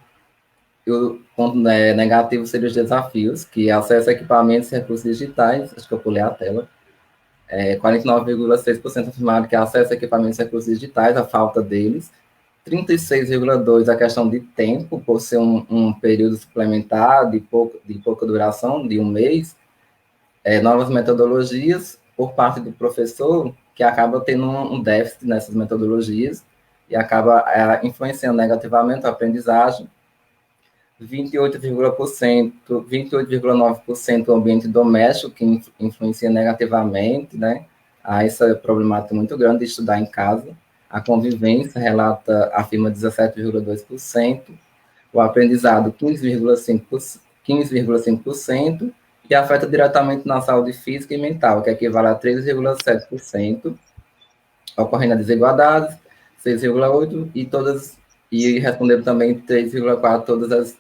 o ponto negativo seria os desafios, que é acesso a equipamentos e recursos digitais, acho que eu pulei a tela, 49,6% afirmaram que acesso a equipamentos e recursos digitais, a falta deles, 36,2% a questão de tempo, por ser um período suplementar de pouca duração, de um mês, novas metodologias por parte do professor, que acaba tendo um déficit nessas metodologias e acaba influenciando negativamente a aprendizagem. 28,9% o ambiente doméstico, que influencia negativamente, né? Há essa problemática muito grande de estudar em casa. A convivência afirma 17,2%, o aprendizado 15,5%, e afeta diretamente na saúde física e mental, que equivale a 13,7%, ocorrendo a desigualdades, 6,8%, e respondendo também 3,4% todas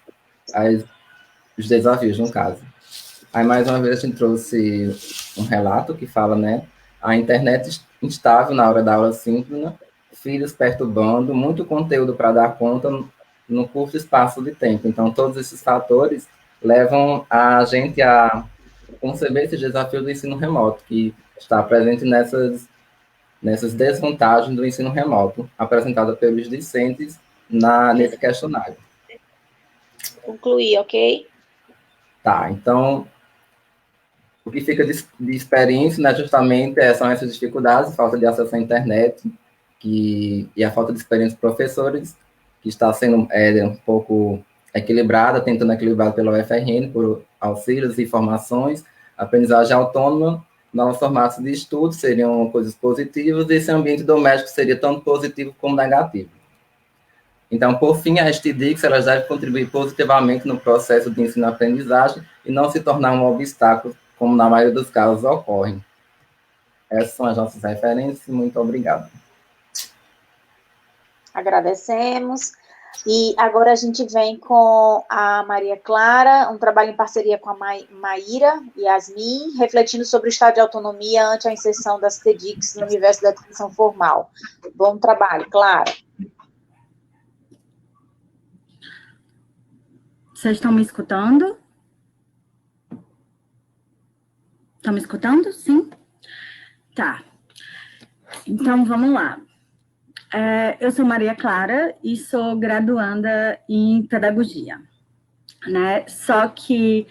os desafios, no caso. Aí, mais uma vez, a gente trouxe um relato que fala, né, a internet instável na hora da aula síncrona, filhos perturbando, muito conteúdo para dar conta no curto espaço de tempo. Então, todos esses fatores levam a gente a conceber esse desafio do ensino remoto, que está presente nessas desvantagens do ensino remoto, apresentada pelos discentes nesse questionário.
Concluir, ok?
Tá, então, o que fica de experiência, né, justamente são essas dificuldades, falta de acesso à internet, e a falta de experiência dos professores, que está sendo um pouco equilibrada, tentando equilibrar pela UFRN, por auxílios e formações, aprendizagem autônoma, novos formatos de estudo seriam coisas positivas, e esse ambiente doméstico seria tanto positivo como negativo. Então, por fim, as TDICs, elas devem contribuir positivamente no processo de ensino-aprendizagem e não se tornar um obstáculo, como na maioria dos casos ocorre. Essas são as nossas referências. Muito obrigado.
Agradecemos. E agora a gente vem com a Maria Clara, um trabalho em parceria com a Maíra e Yasmin, refletindo sobre o estado de autonomia ante a inserção das TDICs no universo da educação formal. Bom trabalho, Clara.
Vocês estão me escutando? Estão me escutando? Sim? Tá. Então, vamos lá. Eu sou Maria Clara e sou graduanda em pedagogia, né? Só que,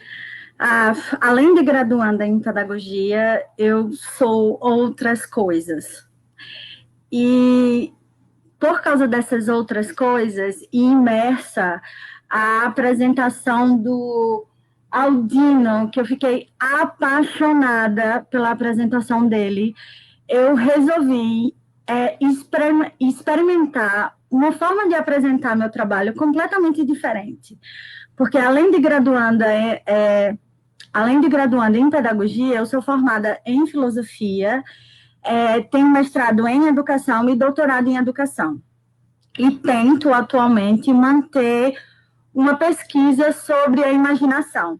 além de graduanda em pedagogia, eu sou outras coisas. E, por causa dessas outras coisas, imersa a apresentação do Aldino, que eu fiquei apaixonada pela apresentação dele, eu resolvi experimentar uma forma de apresentar meu trabalho completamente diferente. Porque, além de graduanda em pedagogia, eu sou formada em filosofia, tenho mestrado em educação e doutorado em educação. E tento, atualmente, manter uma pesquisa sobre a imaginação,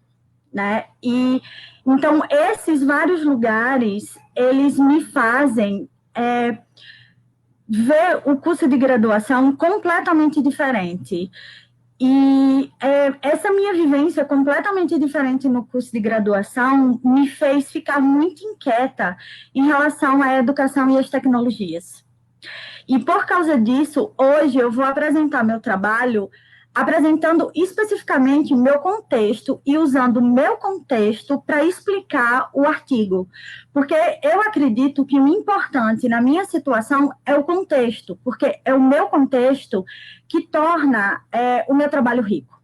né? E, então, esses vários lugares, eles me fazem ver o curso de graduação completamente diferente. E essa minha vivência completamente diferente no curso de graduação me fez ficar muito inquieta em relação à educação e às tecnologias. E por causa disso, hoje eu vou apresentar meu trabalho apresentando especificamente o meu contexto e usando o meu contexto para explicar o artigo. Porque eu acredito que o importante na minha situação é o contexto, porque é o meu contexto que torna o meu trabalho rico.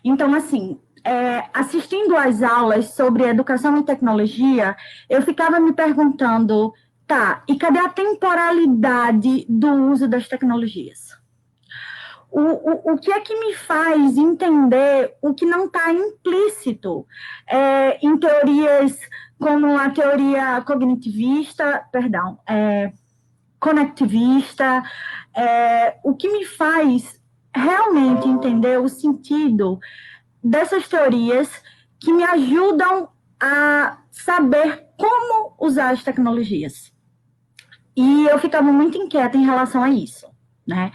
Então, assim, assistindo às aulas sobre educação e tecnologia, eu ficava me perguntando, tá, e cadê a temporalidade do uso das tecnologias? O que é que me faz entender o que não está implícito em teorias como a teoria conectivista, o que me faz realmente entender o sentido dessas teorias que me ajudam a saber como usar as tecnologias. E eu ficava muito inquieta em relação a isso, né?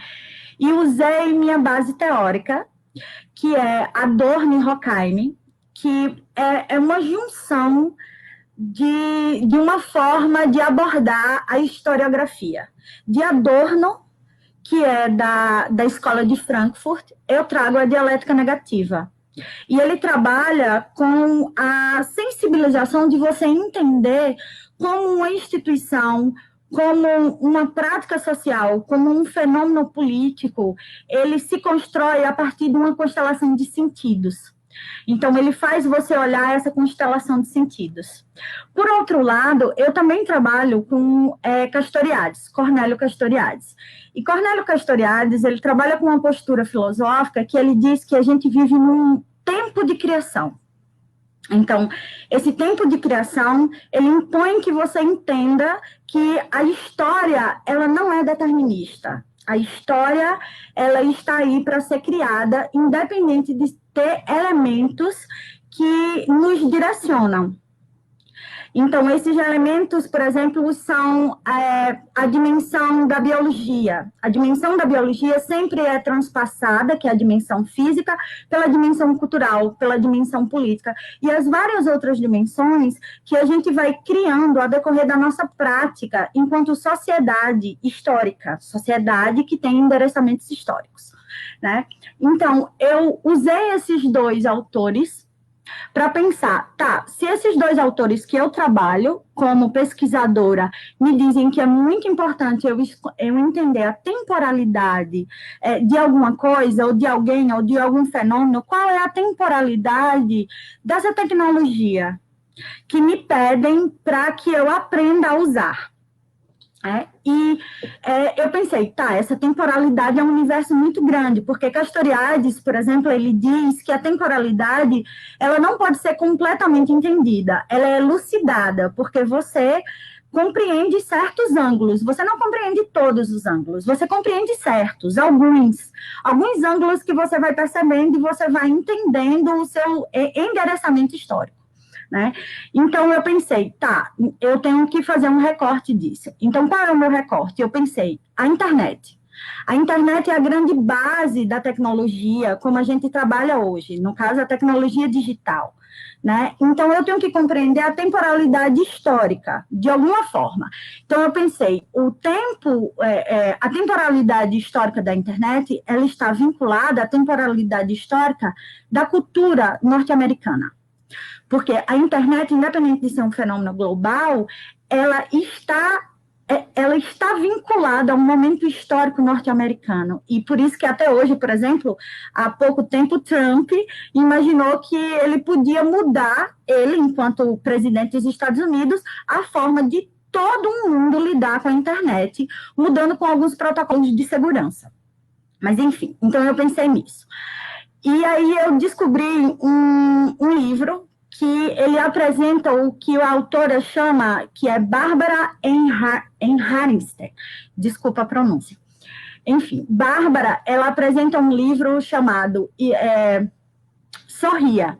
E usei minha base teórica, que é Adorno e Horkheim, que é uma junção de uma forma de abordar a historiografia. De Adorno, que é da Escola de Frankfurt, eu trago a dialética negativa. E ele trabalha com a sensibilização de você entender como uma instituição, como uma prática social, como um fenômeno político, ele se constrói a partir de uma constelação de sentidos. Então, ele faz você olhar essa constelação de sentidos. Por outro lado, eu também trabalho com Castoriadis, Cornélio Castoriadis. E Cornélio Castoriadis, ele trabalha com uma postura filosófica que ele diz que a gente vive num tempo de criação. Então, esse tempo de criação, ele impõe que você entenda que a história, ela não é determinista. A história, ela está aí para ser criada, independente de ter elementos que nos direcionam. Então, esses elementos, por exemplo, são a dimensão da biologia. A dimensão da biologia sempre é transpassada, que é a dimensão física, pela dimensão cultural, pela dimensão política, e as várias outras dimensões que a gente vai criando ao decorrer da nossa prática enquanto sociedade histórica, sociedade que tem endereçamentos históricos, né? Então, eu usei esses dois autores para pensar, tá, se esses dois autores que eu trabalho como pesquisadora me dizem que é muito importante eu entender a temporalidade de alguma coisa, ou de alguém, ou de algum fenômeno, qual é a temporalidade dessa tecnologia que me pedem para que eu aprenda a usar? Eu pensei, tá, essa temporalidade é um universo muito grande, porque Castoriadis, por exemplo, ele diz que a temporalidade, ela não pode ser completamente entendida, ela é elucidada, porque você compreende certos ângulos, você não compreende todos os ângulos, você compreende certos, alguns ângulos que você vai percebendo e você vai entendendo o seu endereçamento histórico. Né? Então, eu pensei, tá, eu tenho que fazer um recorte disso. Então, qual é o meu recorte? Eu pensei, a internet. A internet é a grande base da tecnologia, como a gente trabalha hoje, no caso, a tecnologia digital. Né? Então, eu tenho que compreender a temporalidade histórica, de alguma forma. Então, eu pensei, a temporalidade histórica da internet, ela está vinculada à temporalidade histórica da cultura norte-americana. Porque a internet, independente de ser um fenômeno global, ela está vinculada a um momento histórico norte-americano. E por isso que até hoje, por exemplo, há pouco tempo, Trump imaginou que ele podia mudar, ele, enquanto presidente dos Estados Unidos, a forma de todo mundo lidar com a internet, mudando com alguns protocolos de segurança. Mas, enfim, então eu pensei nisso. E aí eu descobri um livro que ele apresenta o que a autora chama, que é Bárbara Ehrenstein, desculpa a pronúncia. Enfim, Bárbara, ela apresenta um livro chamado Sorria,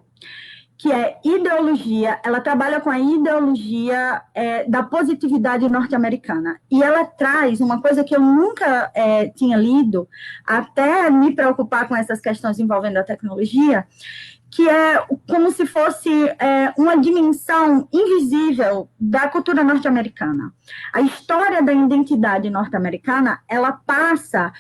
que é ideologia, ela trabalha com a ideologia da positividade norte-americana. E ela traz uma coisa que eu nunca tinha lido, até me preocupar com essas questões envolvendo a tecnologia, que é como se fosse uma dimensão invisível da cultura norte-americana. A história da identidade norte-americana, ela passa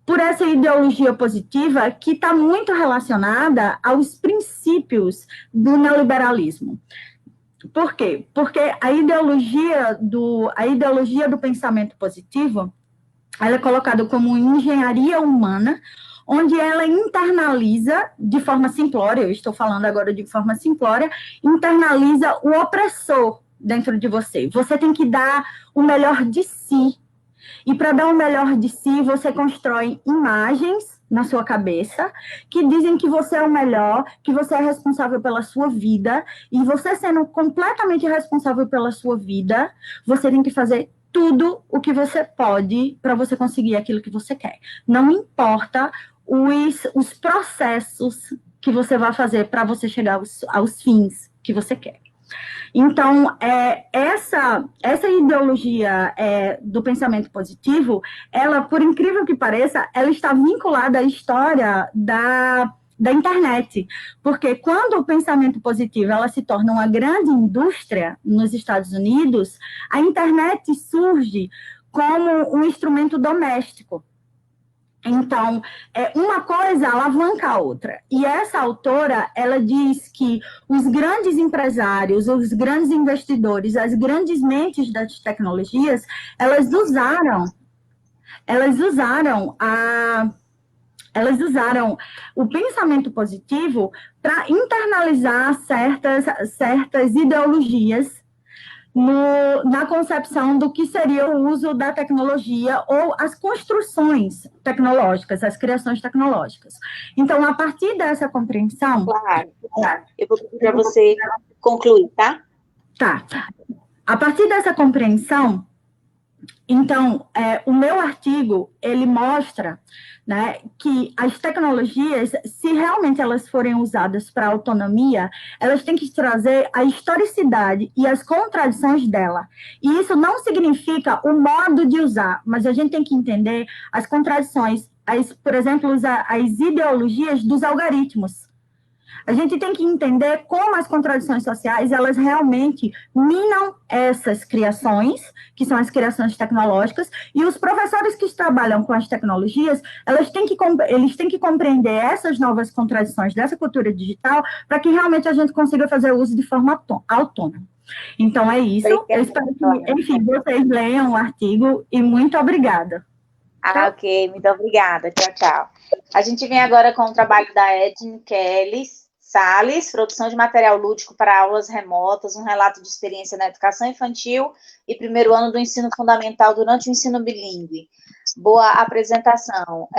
por essa ideologia positiva que está muito relacionada aos princípios do neoliberalismo. Por quê? Porque a ideologia do pensamento positivo, ela é colocada como engenharia humana, onde ela internaliza, de forma simplória, eu estou falando agora de forma simplória, internaliza o opressor dentro de você. Você tem que dar o melhor de si. E para dar o melhor de si, você constrói imagens na sua cabeça que dizem que você é o melhor, que você é responsável pela sua vida, e você sendo completamente responsável pela sua vida, você tem que fazer tudo o que você pode para você conseguir aquilo que você quer. Não importa os processos que você vai fazer para você chegar aos fins que você quer. Então, essa ideologia do pensamento positivo, ela, por incrível que pareça, ela está vinculada à história da internet, porque quando o pensamento positivo ela se torna uma grande indústria nos Estados Unidos, a internet surge como um instrumento doméstico. Então, uma coisa alavanca a outra. E essa autora, ela diz que os grandes empresários, os grandes investidores, as grandes mentes das tecnologias, elas usaram o pensamento positivo para internalizar certas ideologias na concepção do que seria o uso da tecnologia ou as construções tecnológicas, as criações tecnológicas. Então, a partir dessa compreensão...
Claro. Eu vou pedir para você concluir, tá?
Tá. A partir dessa compreensão, então, o meu artigo, ele mostra, né, que as tecnologias, se realmente elas forem usadas para autonomia, elas têm que trazer a historicidade e as contradições dela. E isso não significa o modo de usar, mas a gente tem que entender as contradições, por exemplo, as ideologias dos algoritmos. A gente tem que entender como as contradições sociais, elas realmente minam essas criações, que são as criações tecnológicas, e os professores que trabalham com as tecnologias, eles têm que compreender essas novas contradições dessa cultura digital para que realmente a gente consiga fazer uso de forma autônoma. Então, é isso. Eu espero que, enfim, vocês leiam o artigo e muito obrigada.
Ok, muito obrigada. Tchau, tchau. A gente vem agora com o trabalho da Edne Kelly Salles, produção de material lúdico para aulas remotas, um relato de experiência na educação infantil e primeiro ano do ensino fundamental durante o ensino bilíngue. Boa apresentação.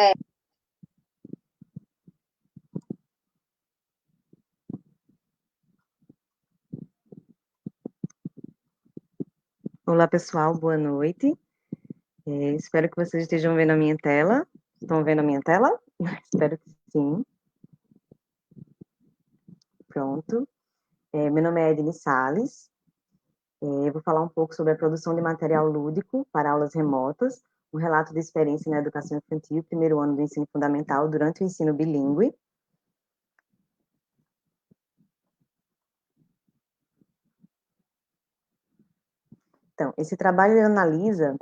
Olá, pessoal, boa noite. Espero que vocês estejam vendo a minha tela. Estão vendo a minha tela? Espero que sim. Pronto. Meu nome é Edne Salles. Eu vou falar um pouco sobre a produção de material lúdico para aulas remotas, um relato de experiência na educação infantil, primeiro ano do ensino fundamental, durante o ensino bilíngue. Então, esse trabalho analisa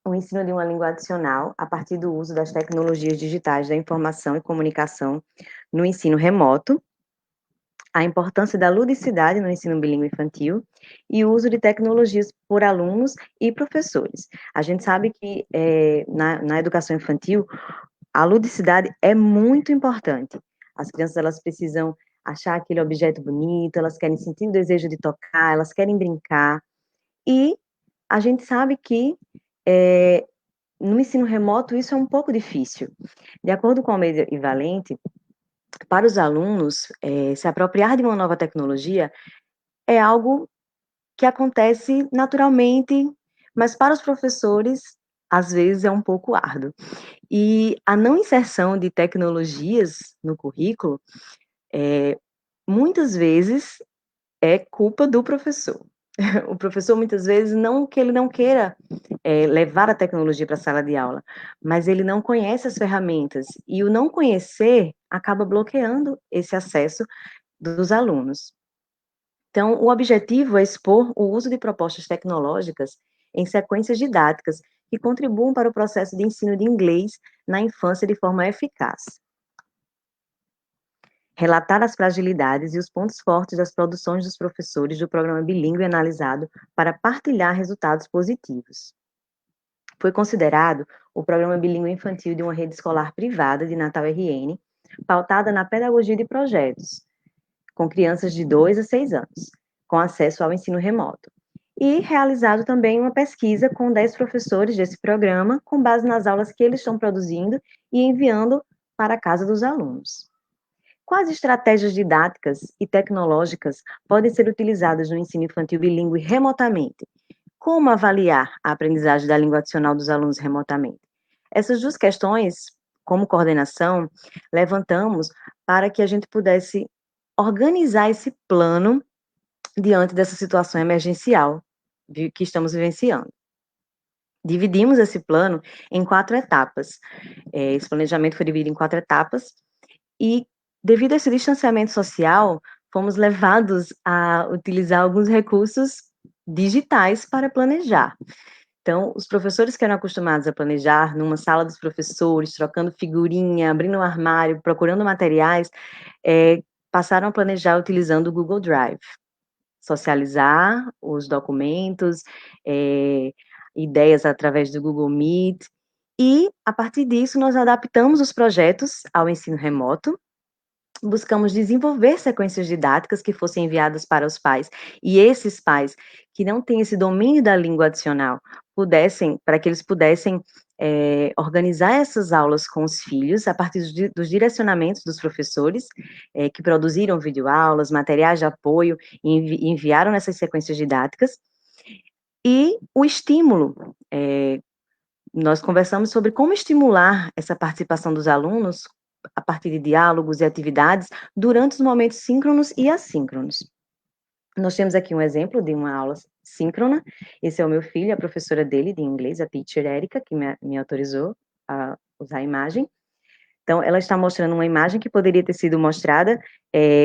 o ensino de uma língua adicional a partir do uso das tecnologias digitais da informação e comunicação no ensino remoto, a importância da ludicidade no ensino bilíngue infantil e o uso de tecnologias por alunos e professores. A gente sabe que na educação infantil, a ludicidade é muito importante. As crianças, elas precisam achar aquele objeto bonito, elas querem sentir o desejo de tocar, elas querem brincar. E a gente sabe que no ensino remoto isso é um pouco difícil. De acordo com a Almeida e Valente, para os alunos, se apropriar de uma nova tecnologia é algo que acontece naturalmente, mas para os professores, às vezes, é um pouco árduo. E a não inserção de tecnologias no currículo muitas vezes é culpa do professor. O professor, muitas vezes, não que ele não queira levar a tecnologia para a sala de aula, mas ele não conhece as ferramentas, e o não conhecer acaba bloqueando esse acesso dos alunos. Então, o objetivo é expor o uso de propostas tecnológicas em sequências didáticas que contribuam para o processo de ensino de inglês na infância de forma eficaz. Relatar as fragilidades e os pontos fortes das produções dos professores do programa bilíngue analisado para partilhar resultados positivos. Foi considerado o programa bilíngue infantil de uma rede escolar privada de Natal RN, pautada na pedagogia de projetos, com crianças de 2 a 6 anos, com acesso ao ensino remoto. E realizado também uma pesquisa com 10 professores desse programa, com base nas aulas que eles estão produzindo e enviando para a casa dos alunos. Quais estratégias didáticas e tecnológicas podem ser utilizadas no ensino infantil bilíngue remotamente? Como avaliar a aprendizagem da língua adicional dos alunos remotamente? Essas duas questões, como coordenação, levantamos para que a gente pudesse organizar esse plano diante dessa situação emergencial que estamos vivenciando. Dividimos esse plano em 4 etapas. Esse planejamento foi dividido em 4 etapas e, devido a esse distanciamento social, fomos levados a utilizar alguns recursos digitais para planejar. Então, os professores que eram acostumados a planejar numa sala dos professores, trocando figurinha, abrindo um armário, procurando materiais, passaram a planejar utilizando o Google Drive. Socializar os documentos, ideias através do Google Meet, e, a partir disso, nós adaptamos os projetos ao ensino remoto, buscamos desenvolver sequências didáticas que fossem enviadas para os pais, e esses pais que não têm esse domínio da língua adicional, para que eles pudessem organizar essas aulas com os filhos, a partir dos direcionamentos dos professores, que produziram videoaulas, materiais de apoio, e enviaram essas sequências didáticas, e o estímulo, nós conversamos sobre como estimular essa participação dos alunos a partir de diálogos e atividades durante os momentos síncronos e assíncronos. Nós temos aqui um exemplo de uma aula síncrona. Esse é o meu filho, a professora dele de inglês, a teacher Érica, que me autorizou a usar a imagem. Então, ela está mostrando uma imagem que poderia ter sido mostrada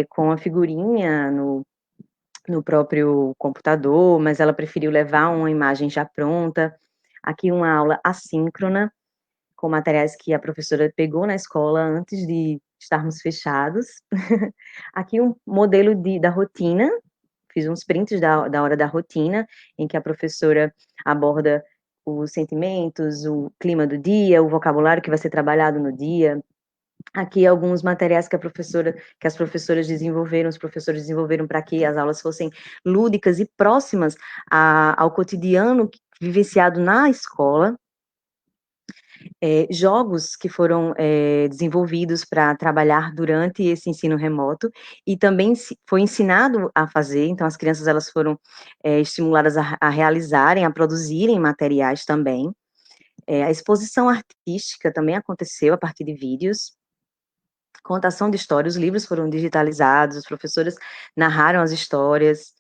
com a figurinha no próprio computador, mas ela preferiu levar uma imagem já pronta. Aqui uma aula assíncrona, com materiais que a professora pegou na escola antes de estarmos fechados. Aqui um modelo da rotina, fiz uns prints da hora da rotina, em que a professora aborda os sentimentos, o clima do dia, o vocabulário que vai ser trabalhado no dia. Aqui alguns materiais que as professoras desenvolveram, os professores desenvolveram para que as aulas fossem lúdicas e próximas ao cotidiano vivenciado na escola. Jogos que foram desenvolvidos para trabalhar durante esse ensino remoto, e também foi ensinado a fazer, então as crianças elas foram estimuladas a realizarem, a produzirem materiais também. A exposição artística também aconteceu a partir de vídeos. Contação de histórias, os livros foram digitalizados, os professores narraram as histórias.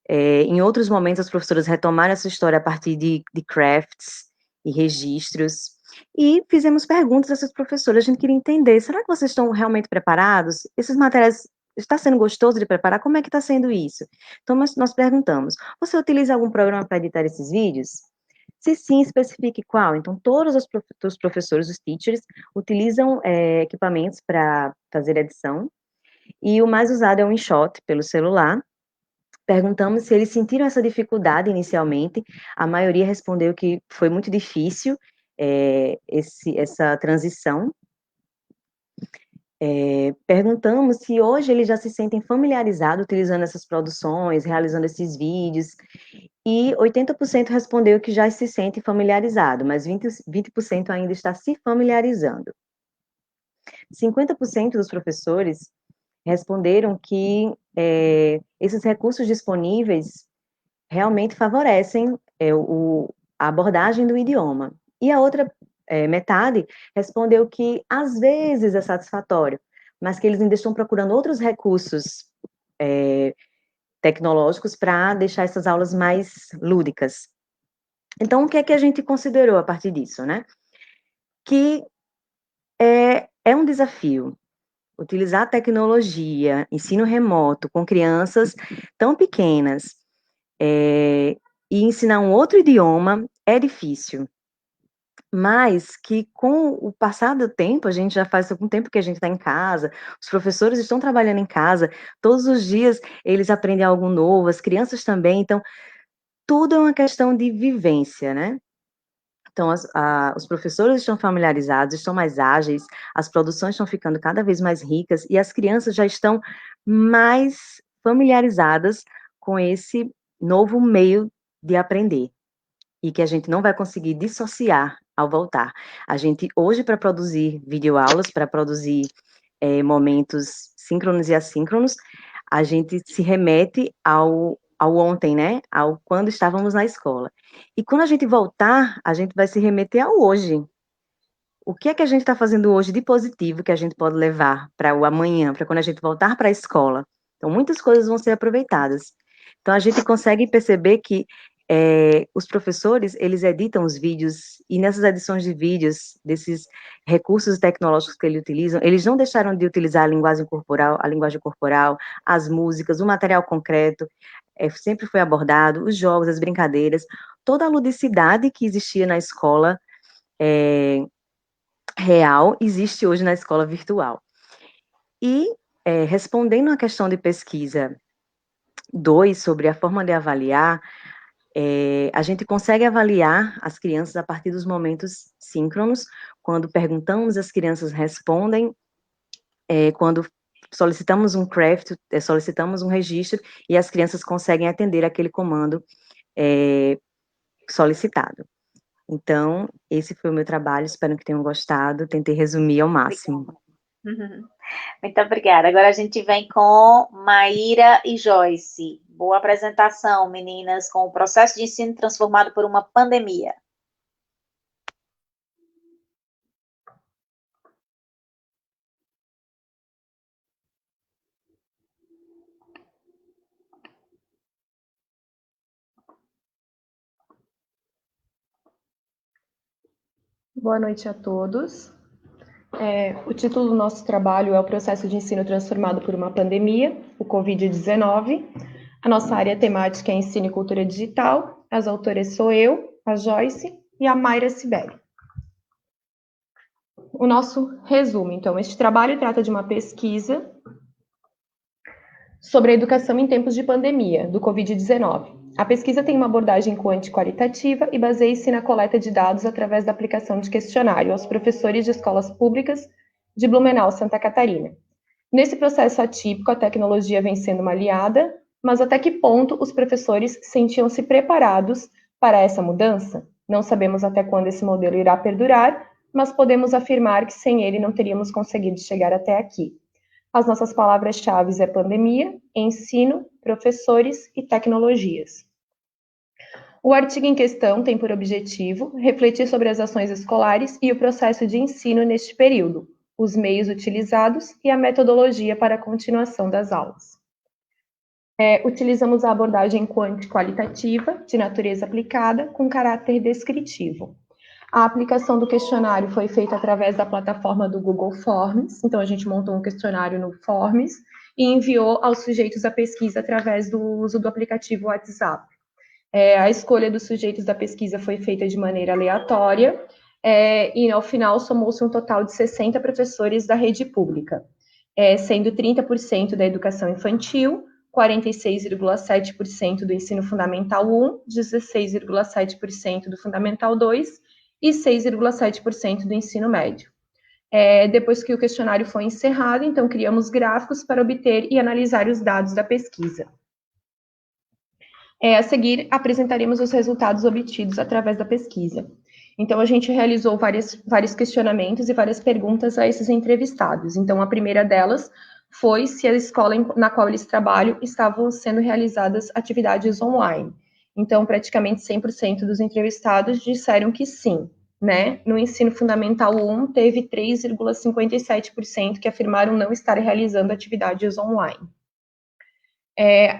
Em outros momentos, as professoras retomaram essa história a partir de crafts e registros. E fizemos perguntas a essas professoras, a gente queria entender, será que vocês estão realmente preparados? Esses materiais, está sendo gostoso de preparar? Como é que está sendo isso? Então, nós perguntamos, você utiliza algum programa para editar esses vídeos? Se sim, especifique qual. Então, todos os professores, os teachers, utilizam equipamentos para fazer edição, e o mais usado é o InShot, pelo celular. Perguntamos se eles sentiram essa dificuldade inicialmente, a maioria respondeu que foi muito difícil essa transição. Perguntamos se hoje eles já se sentem familiarizados utilizando essas produções, realizando esses vídeos, e 80% respondeu que já se sente familiarizado, mas 20% ainda está se familiarizando. 50% dos professores responderam que esses recursos disponíveis realmente favorecem a abordagem do idioma. E a outra metade respondeu que, às vezes, é satisfatório, mas que eles ainda estão procurando outros recursos tecnológicos para deixar essas aulas mais lúdicas. Então, o que é que a gente considerou a partir disso, né? Que é um desafio utilizar a tecnologia, ensino remoto, com crianças tão pequenas, e ensinar um outro idioma é difícil. Mas que com o passar do tempo, a gente já faz algum tempo que a gente está em casa, os professores estão trabalhando em casa, todos os dias eles aprendem algo novo, as crianças também, então tudo é uma questão de vivência, né? Então, os professores estão familiarizados, estão mais ágeis, as produções estão ficando cada vez mais ricas e as crianças já estão mais familiarizadas com esse novo meio de aprender e que a gente não vai conseguir dissociar ao voltar. A gente, hoje, para produzir videoaulas, para produzir momentos síncronos e assíncronos, a gente se remete ao ontem, né? Ao quando estávamos na escola. E quando a gente voltar, a gente vai se remeter ao hoje. O que é que a gente está fazendo hoje de positivo que a gente pode levar para o amanhã, para quando a gente voltar para a escola? Então, muitas coisas vão ser aproveitadas. Então, a gente consegue perceber que os professores, eles editam os vídeos, e nessas edições de vídeos, desses recursos tecnológicos que eles utilizam, eles não deixaram de utilizar a linguagem corporal, as músicas, o material concreto, sempre foi abordado, os jogos, as brincadeiras, toda a ludicidade que existia na escola real, existe hoje na escola virtual. E, respondendo à questão de pesquisa 2, sobre a forma de avaliar, a gente consegue avaliar as crianças a partir dos momentos síncronos, quando perguntamos, as crianças respondem, quando solicitamos um craft, solicitamos um registro, e as crianças conseguem atender aquele comando solicitado. Então, esse foi o meu trabalho, espero que tenham gostado, tentei resumir ao máximo.
Muito obrigada. Agora a gente vem com Maíra e Joyce. Boa apresentação, meninas, com o processo de ensino transformado por uma pandemia.
Boa noite a todos. O título do nosso trabalho é o processo de ensino transformado por uma pandemia, o Covid-19. A nossa área temática é ensino e cultura digital. As autoras sou eu, a Joyce e a Mayra Sibeli. O nosso resumo, então, este trabalho trata de uma pesquisa sobre a educação em tempos de pandemia, do Covid-19. A pesquisa tem uma abordagem quantitativa e baseia-se na coleta de dados através da aplicação de questionário aos professores de escolas públicas de Blumenau, Santa Catarina. Nesse processo atípico, a tecnologia vem sendo uma aliada, mas até que ponto os professores sentiam-se preparados para essa mudança? Não sabemos até quando esse modelo irá perdurar, mas podemos afirmar que sem ele não teríamos conseguido chegar até aqui. As nossas palavras-chave é pandemia, ensino, professores e tecnologias. O artigo em questão tem por objetivo refletir sobre as ações escolares e o processo de ensino neste período, os meios utilizados e a metodologia para a continuação das aulas. Utilizamos a abordagem qualitativa, de natureza aplicada, com caráter descritivo. A aplicação do questionário foi feita através da plataforma do Google Forms, então a gente montou um questionário no Forms e enviou aos sujeitos da pesquisa através do uso do aplicativo WhatsApp. A escolha dos sujeitos da pesquisa foi feita de maneira aleatória e, ao final, somou-se um total de 60 professores da rede pública, sendo 30% da educação infantil, 46,7% do ensino fundamental 1, 16,7% do fundamental 2 e 6,7% do ensino médio. Depois que o questionário foi encerrado, então criamos gráficos para obter e analisar os dados da pesquisa. A seguir, apresentaremos os resultados obtidos através da pesquisa. Então, a gente realizou vários questionamentos e várias perguntas a esses entrevistados. Então, a primeira delas foi se a escola na qual eles trabalham estavam sendo realizadas atividades online. Então, praticamente 100% dos entrevistados disseram que sim, né? No ensino fundamental 1, teve 3,57% que afirmaram não estar realizando atividades online.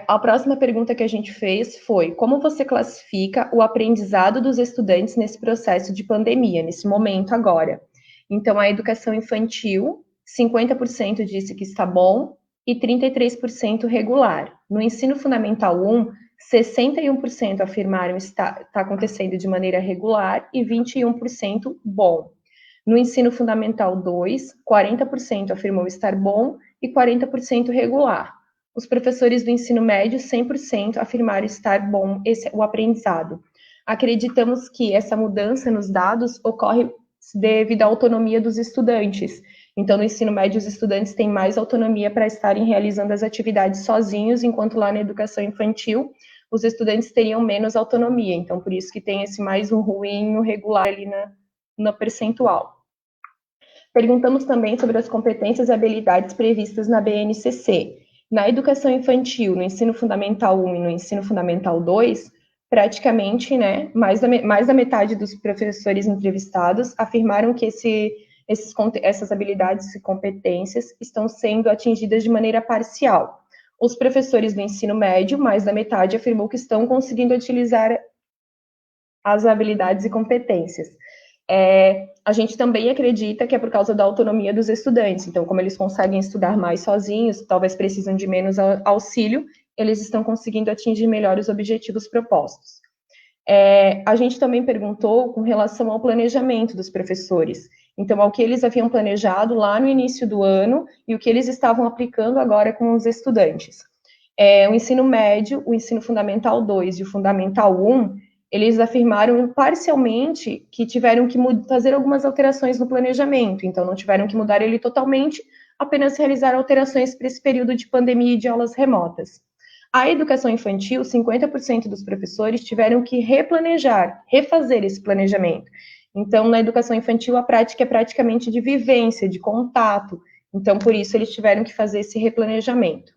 A próxima pergunta que a gente fez foi: como você classifica o aprendizado dos estudantes nesse processo de pandemia, nesse momento agora? Então, a educação infantil, 50% disse que está bom e 33% regular. No ensino fundamental 1, 61% afirmaram está acontecendo de maneira regular e 21% bom. No ensino fundamental 2, 40% afirmou estar bom e 40% regular. Os professores do ensino médio, 100% afirmaram estar bom o aprendizado. Acreditamos que essa mudança nos dados ocorre devido à autonomia dos estudantes. Então, no ensino médio, os estudantes têm mais autonomia para estarem realizando as atividades sozinhos, enquanto lá na educação infantil, os estudantes teriam menos autonomia. Então, por isso que tem esse mais um ruim no regular ali na percentual. Perguntamos também sobre as competências e habilidades previstas na BNCC. Na educação infantil, no ensino fundamental 1 e no ensino fundamental 2, praticamente, né, mais da metade dos professores entrevistados afirmaram que essas habilidades e competências estão sendo atingidas de maneira parcial. Os professores do ensino médio, mais da metade, afirmou que estão conseguindo utilizar as habilidades e competências. A gente também acredita que é por causa da autonomia dos estudantes. Então, como eles conseguem estudar mais sozinhos, talvez precisam de menos auxílio, eles estão conseguindo atingir melhor os objetivos propostos. A gente também perguntou com relação ao planejamento dos professores. Então, ao que eles haviam planejado lá no início do ano e o que eles estavam aplicando agora com os estudantes. O ensino médio, o ensino fundamental 2 e o fundamental 1, eles afirmaram parcialmente que tiveram que fazer algumas alterações no planejamento, então não tiveram que mudar ele totalmente, apenas realizar alterações para esse período de pandemia e de aulas remotas. A educação infantil, 50% dos professores tiveram que refazer esse planejamento. Então, na educação infantil, a prática é praticamente de vivência, de contato. Então, por isso, eles tiveram que fazer esse replanejamento.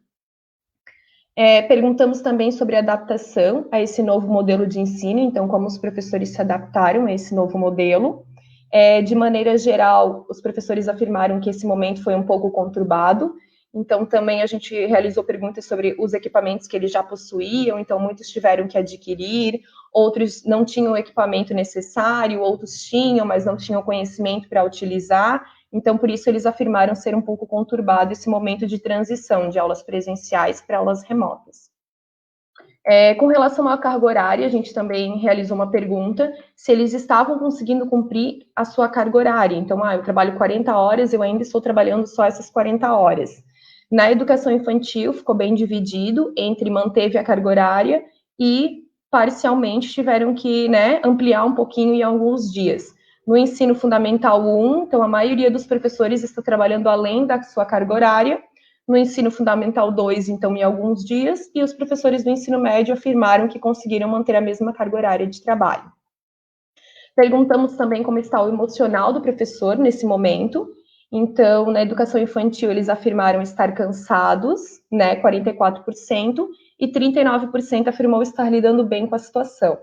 Perguntamos também sobre a adaptação a esse novo modelo de ensino, então, como os professores se adaptaram a esse novo modelo. De maneira geral, os professores afirmaram que esse momento foi um pouco conturbado, então também a gente realizou perguntas sobre os equipamentos que eles já possuíam, então muitos tiveram que adquirir, outros não tinham o equipamento necessário, outros tinham, mas não tinham conhecimento para utilizar, então por isso eles afirmaram ser um pouco conturbado esse momento de transição de aulas presenciais para aulas remotas. Com relação à carga horária, a gente também realizou uma pergunta se eles estavam conseguindo cumprir a sua carga horária. Então, eu trabalho 40 horas, eu ainda estou trabalhando só essas 40 horas. Na educação infantil, ficou bem dividido entre manteve a carga horária e parcialmente tiveram que, né, ampliar um pouquinho em alguns dias. No ensino fundamental 1, então a maioria dos professores está trabalhando além da sua carga horária. No ensino fundamental 2, então, em alguns dias, e os professores do ensino médio afirmaram que conseguiram manter a mesma carga horária de trabalho. Perguntamos também como está o emocional do professor nesse momento. Então, na educação infantil, eles afirmaram estar cansados, né, 44%, e 39% afirmou estar lidando bem com a situação.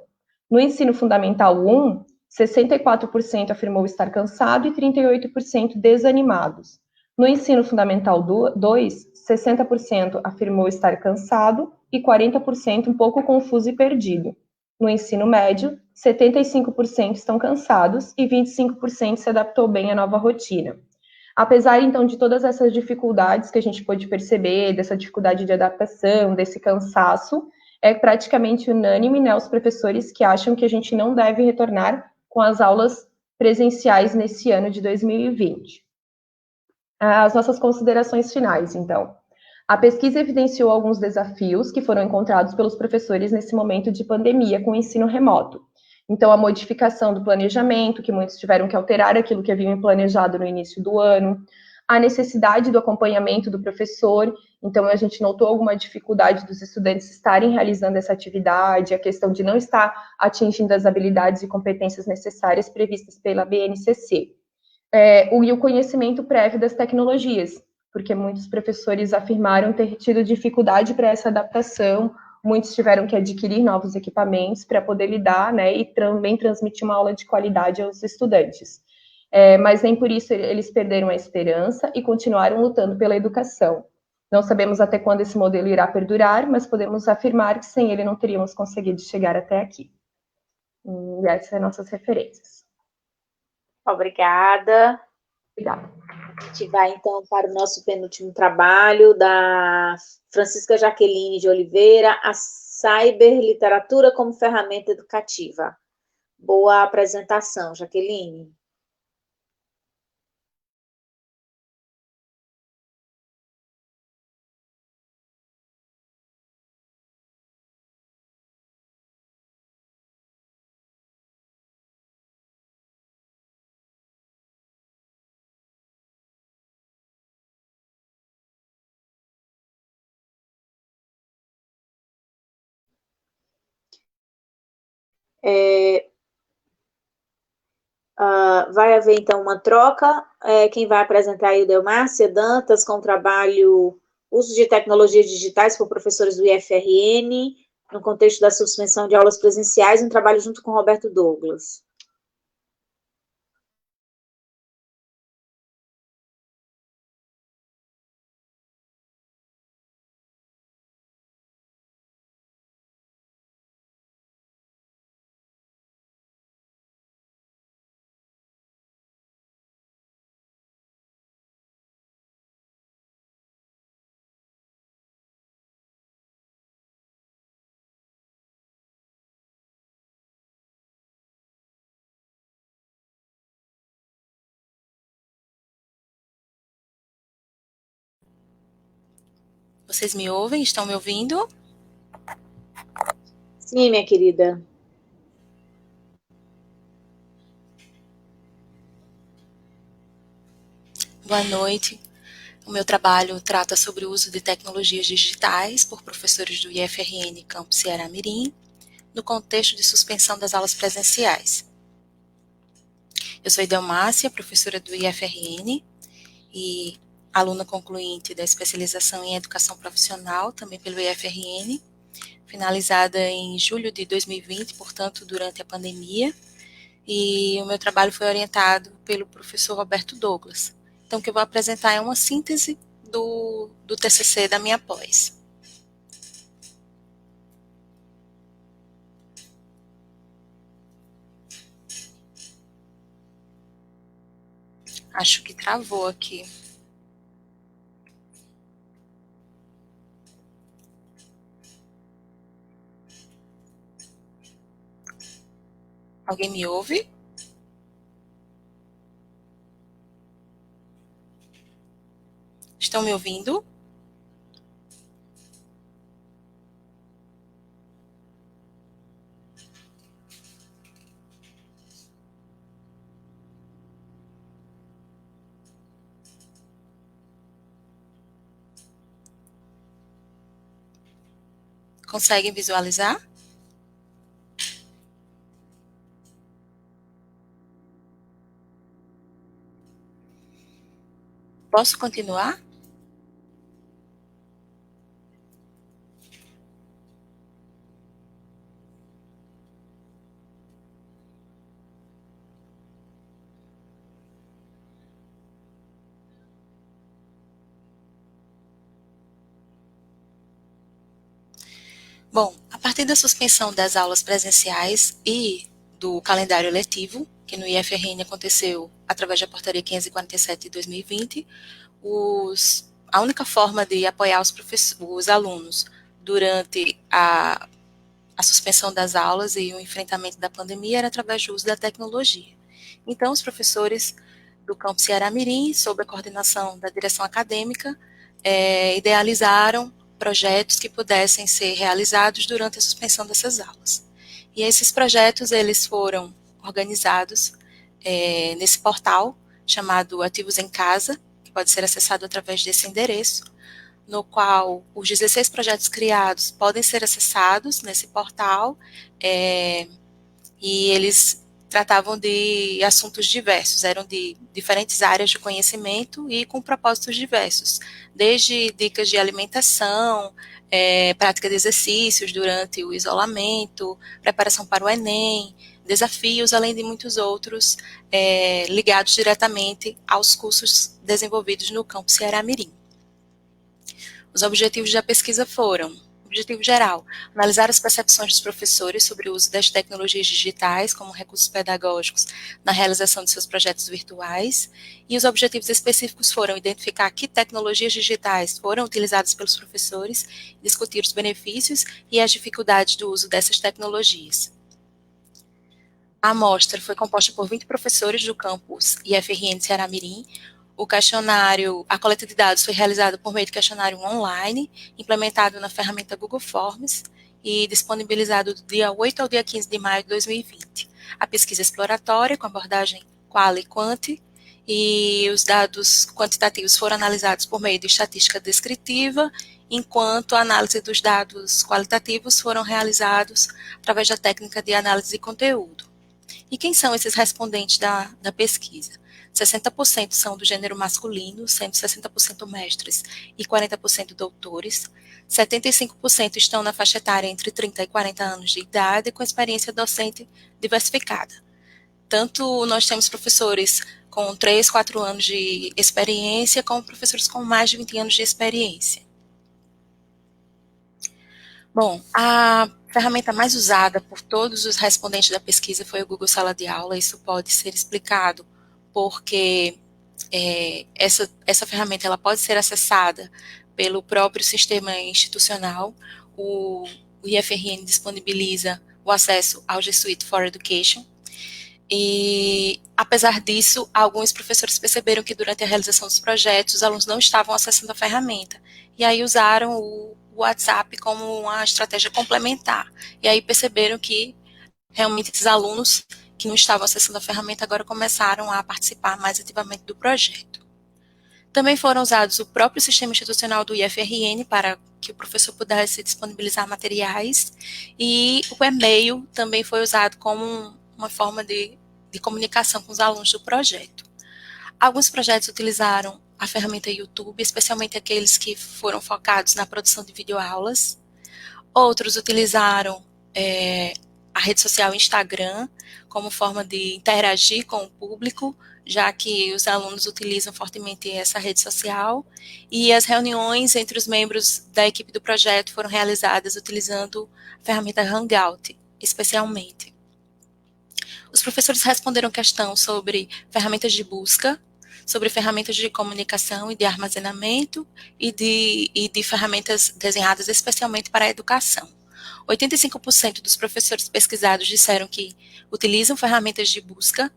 No ensino fundamental 1, 64% afirmou estar cansado e 38% desanimados. No ensino fundamental 2, 60% afirmou estar cansado e 40% um pouco confuso e perdido. No ensino médio, 75% estão cansados e 25% se adaptou bem à nova rotina. Apesar, então, de todas essas dificuldades que a gente pôde perceber, dessa dificuldade de adaptação, desse cansaço, é praticamente unânime, né, os professores que acham que a gente não deve retornar com as aulas presenciais nesse ano de 2020. As nossas considerações finais, então. A pesquisa evidenciou alguns desafios que foram encontrados pelos professores nesse momento de pandemia com o ensino remoto. Então, a modificação do planejamento, que muitos tiveram que alterar aquilo que haviam planejado no início do ano, a necessidade do acompanhamento do professor, então a gente notou alguma dificuldade dos estudantes estarem realizando essa atividade, a questão de não estar atingindo as habilidades e competências necessárias previstas pela BNCC. E o conhecimento prévio das tecnologias, porque muitos professores afirmaram ter tido dificuldade para essa adaptação, muitos tiveram que adquirir novos equipamentos para poder lidar, né, e também transmitir uma aula de qualidade aos estudantes. Mas nem por isso eles perderam a esperança e continuaram lutando pela educação. Não sabemos até quando esse modelo irá perdurar, mas podemos afirmar que sem ele não teríamos conseguido chegar até aqui. E essas são nossas referências.
Obrigada.
Obrigada.
A gente vai, então, para o nosso penúltimo trabalho, da Francisca Jaqueline de Oliveira, a Cyberliteratura como ferramenta educativa. Boa apresentação, Jaqueline. Vai haver, então, uma troca. Quem vai apresentar aí o Delmárcia Dantas, com o trabalho Uso de Tecnologias Digitais por professores do IFRN, no contexto da suspensão de aulas presenciais, um trabalho junto com Roberto Douglas.
Vocês me ouvem? Estão me ouvindo?
Sim, minha querida.
Boa noite. O meu trabalho trata sobre o uso de tecnologias digitais por professores do IFRN Campus Ceará Mirim, no contexto de suspensão das aulas presenciais. Eu sou Delmárcia, professora do IFRN e aluna concluinte da especialização em educação profissional, também pelo IFRN, finalizada em julho de 2020, portanto, durante a pandemia, e o meu trabalho foi orientado pelo professor Roberto Douglas. Então, o que eu vou apresentar é uma síntese do TCC da minha pós. Acho que travou aqui. Alguém me ouve? Estão me ouvindo? Conseguem visualizar? Posso continuar? Bom, a partir da suspensão das aulas presenciais e do calendário letivo, que no IFRN aconteceu através da portaria 547 de 2020, a única forma de apoiar os alunos durante a suspensão das aulas e o enfrentamento da pandemia era através do uso da tecnologia. Então, os professores do Campus Ceará Mirim, sob a coordenação da direção acadêmica, idealizaram projetos que pudessem ser realizados durante a suspensão dessas aulas. E esses projetos, eles foram organizados nesse portal chamado Ativos em Casa, que pode ser acessado através desse endereço, no qual os 16 projetos criados podem ser acessados nesse portal, e eles tratavam de assuntos diversos, eram de diferentes áreas de conhecimento e com propósitos diversos, desde dicas de alimentação, prática de exercícios durante o isolamento, preparação para o Enem, desafios, além de muitos outros ligados diretamente aos cursos desenvolvidos no Campus Ceará Mirim. Os objetivos da pesquisa foram: objetivo geral, analisar as percepções dos professores sobre o uso das tecnologias digitais como recursos pedagógicos na realização de seus projetos virtuais, e os objetivos específicos foram identificar que tecnologias digitais foram utilizadas pelos professores, discutir os benefícios e as dificuldades do uso dessas tecnologias. A amostra foi composta por 20 professores do campus IFRN Ceará Mirim. A coleta de dados foi realizada por meio de questionário online, implementado na ferramenta Google Forms e disponibilizado do dia 8 ao dia 15 de maio de 2020. A pesquisa exploratória, com abordagem qual e quant, e os dados quantitativos foram analisados por meio de estatística descritiva, enquanto a análise dos dados qualitativos foram realizados através da técnica de análise de conteúdo. E quem são esses respondentes da pesquisa? 60% são do gênero masculino, sendo 60% mestres e 40% doutores. 75% estão na faixa etária entre 30 e 40 anos de idade, com experiência docente diversificada. Tanto nós temos professores com 3, 4 anos de experiência, como professores com mais de 20 anos de experiência. Bom, a ferramenta mais usada por todos os respondentes da pesquisa foi o Google Sala de Aula. Isso pode ser explicado porque essa ferramenta ela pode ser acessada pelo próprio sistema institucional. O IFRN disponibiliza o acesso ao G Suite for Education. E, apesar disso, alguns professores perceberam que durante a realização dos projetos, os alunos não estavam acessando a ferramenta. E aí usaram o WhatsApp como uma estratégia complementar. E aí perceberam que realmente esses alunos que não estavam acessando a ferramenta agora começaram a participar mais ativamente do projeto. Também foram usados o próprio sistema institucional do IFRN para que o professor pudesse disponibilizar materiais, e o e-mail também foi usado como uma forma de comunicação com os alunos do projeto. Alguns projetos utilizaram a ferramenta YouTube, especialmente aqueles que foram focados na produção de videoaulas. Outros utilizaram a rede social Instagram como forma de interagir com o público, já que os alunos utilizam fortemente essa rede social, e as reuniões entre os membros da equipe do projeto foram realizadas utilizando a ferramenta Hangout, especialmente. Os professores responderam questão sobre ferramentas de busca, sobre ferramentas de comunicação e de armazenamento e de ferramentas desenhadas especialmente para a educação. 85% dos professores pesquisados disseram que utilizam ferramentas de busca,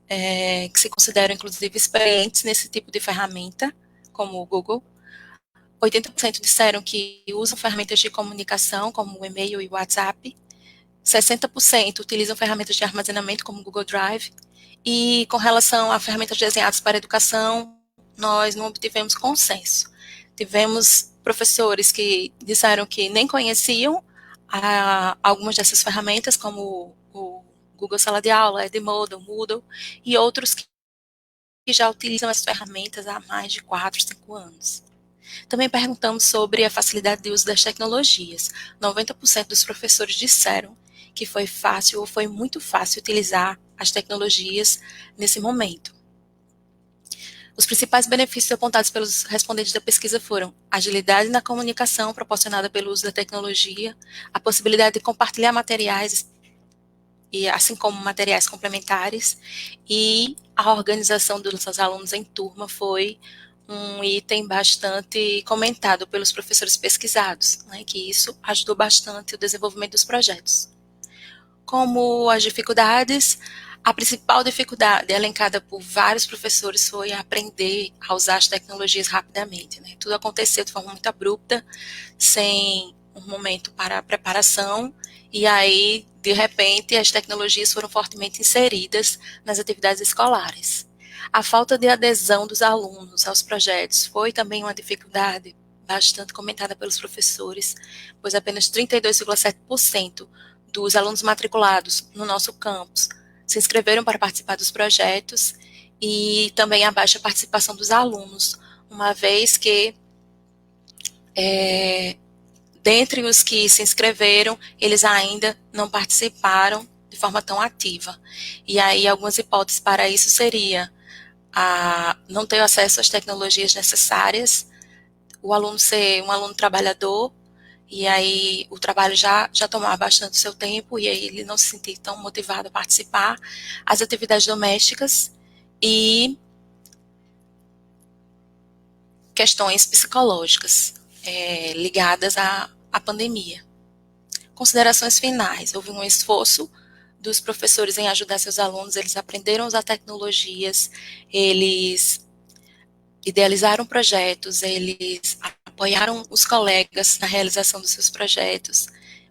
que se consideram inclusive experientes nesse tipo de ferramenta, como o Google. 80% disseram que usam ferramentas de comunicação, como o e-mail e o WhatsApp. 60% utilizam ferramentas de armazenamento, como o Google Drive. E com relação a ferramentas desenhadas para a educação, nós não obtivemos consenso. Tivemos professores que disseram que nem conheciam algumas dessas ferramentas, como o Google Sala de Aula, Edmodo, Moodle, e outros que já utilizam as ferramentas há mais de 4, 5 anos. Também perguntamos sobre a facilidade de uso das tecnologias. 90% dos professores disseram que foi fácil ou foi muito fácil utilizar as tecnologias nesse momento. Os principais benefícios apontados pelos respondentes da pesquisa foram agilidade na comunicação proporcionada pelo uso da tecnologia, a possibilidade de compartilhar materiais, e assim como materiais complementares, e a organização dos alunos em turma foi um item bastante comentado pelos professores pesquisados, né, que isso ajudou bastante o desenvolvimento dos projetos. Como as dificuldades, a principal dificuldade elencada por vários professores foi aprender a usar as tecnologias rapidamente, né? Tudo aconteceu de forma muito abrupta, sem um momento para a preparação, e aí, de repente, as tecnologias foram fortemente inseridas nas atividades escolares. A falta de adesão dos alunos aos projetos foi também uma dificuldade bastante comentada pelos professores, pois apenas 32,7% dos alunos matriculados no nosso campus se inscreveram para participar dos projetos, e também a baixa participação dos alunos, uma vez que, dentre os que se inscreveram, eles ainda não participaram de forma tão ativa. E aí, algumas hipóteses para isso seria não ter acesso às tecnologias necessárias, o aluno ser um aluno trabalhador, e aí o trabalho já tomava bastante seu tempo, e aí ele não se sentia tão motivado a participar, as atividades domésticas e questões psicológicas ligadas à pandemia. Considerações finais. Houve um esforço dos professores em ajudar seus alunos, eles aprenderam a usar tecnologias, eles idealizaram projetos, eles apoiaram os colegas na realização dos seus projetos,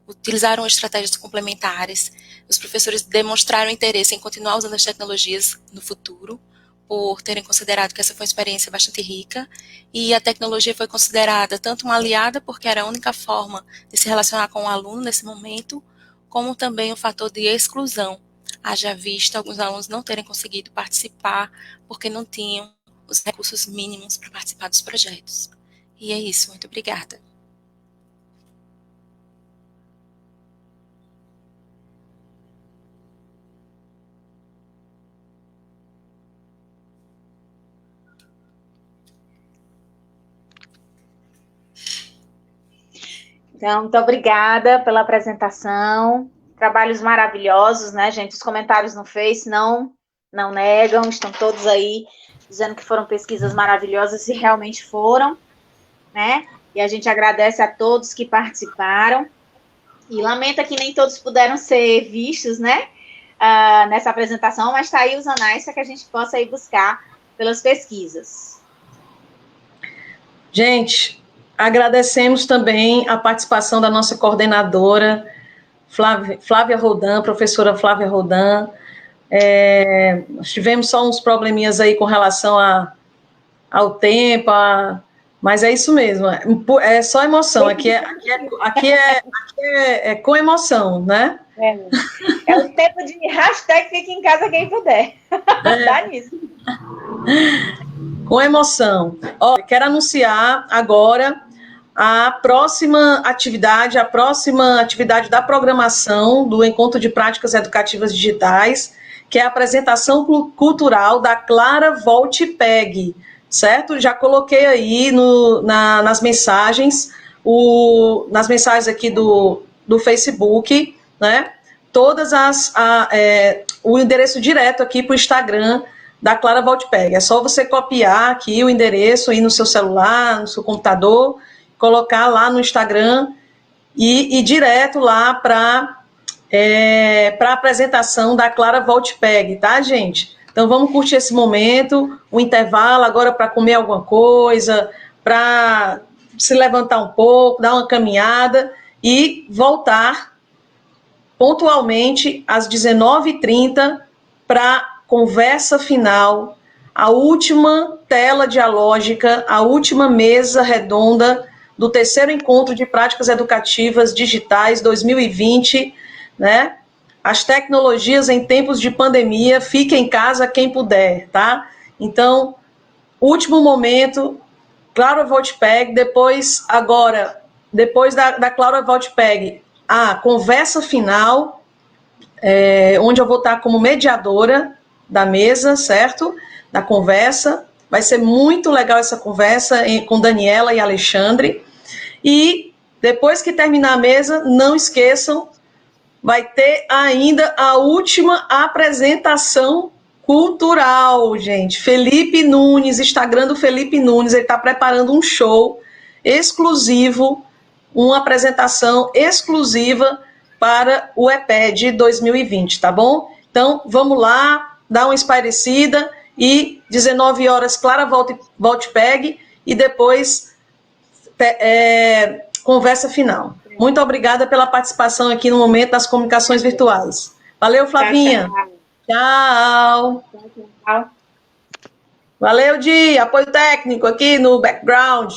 utilizaram estratégias complementares. Os professores demonstraram interesse em continuar usando as tecnologias no futuro, por terem considerado que essa foi uma experiência bastante rica, e a tecnologia foi considerada tanto uma aliada, porque era a única forma de se relacionar com o aluno nesse momento, como também um fator de exclusão, haja visto alguns alunos não terem conseguido participar, porque não tinham os recursos mínimos para participar dos projetos. E é isso, muito obrigada.
Então, muito obrigada pela apresentação. Trabalhos maravilhosos, né, gente? Os comentários no Face não negam, estão todos aí dizendo que foram pesquisas maravilhosas e realmente foram, né? E a gente agradece a todos que participaram. E lamenta que nem todos puderam ser vistos, né? Nessa apresentação, mas está aí os anais para que a gente possa ir buscar pelas pesquisas.
Gente, agradecemos também a participação da nossa coordenadora, Flávia Rodan, professora Flávia Rodan. Nós tivemos só uns probleminhas aí com relação ao tempo, mas é isso mesmo, é só emoção, aqui é com emoção, né?
É o tempo de hashtag fica em casa quem puder. Dá nisso.
Com emoção. Olha, quero anunciar agora a próxima atividade da programação do Encontro de Práticas Educativas Digitais, que é a apresentação cultural da Clara Voltpeg, certo? Já coloquei aí nas mensagens, nas mensagens aqui do Facebook, né? Todas o endereço direto aqui para o Instagram da Clara Voltpeg. É só você copiar aqui o endereço aí no seu celular, no seu computador, colocar lá no Instagram e ir direto lá para a apresentação da Clara Voltpeg, tá, gente? Então vamos curtir esse momento, um intervalo agora para comer alguma coisa, para se levantar um pouco, dar uma caminhada e voltar pontualmente às 19h30 para conversa final, a última tela dialógica, a última mesa redonda do terceiro encontro de práticas educativas digitais 2020, né? As tecnologias em tempos de pandemia, fique em casa quem puder, tá? Então, último momento, Clara Voltpeg, depois da Clara Voltpeg, a conversa final, onde eu vou estar como mediadora da mesa, certo? Da conversa. Vai ser muito legal essa conversa com Daniela e Alexandre. E depois que terminar a mesa, não esqueçam, vai ter ainda a última apresentação cultural, gente. Felipe Nunes, Instagram do Felipe Nunes, ele está preparando um show exclusivo, uma apresentação exclusiva para o EPED 2020, tá bom? Então, vamos lá, dar uma espairecida e 19h, Clara Voltpeg e depois conversa final. Muito obrigada pela participação aqui no momento das comunicações virtuais. Valeu, Flavinha. Tchau.
Tchau.
Valeu, Di. Apoio técnico aqui no background.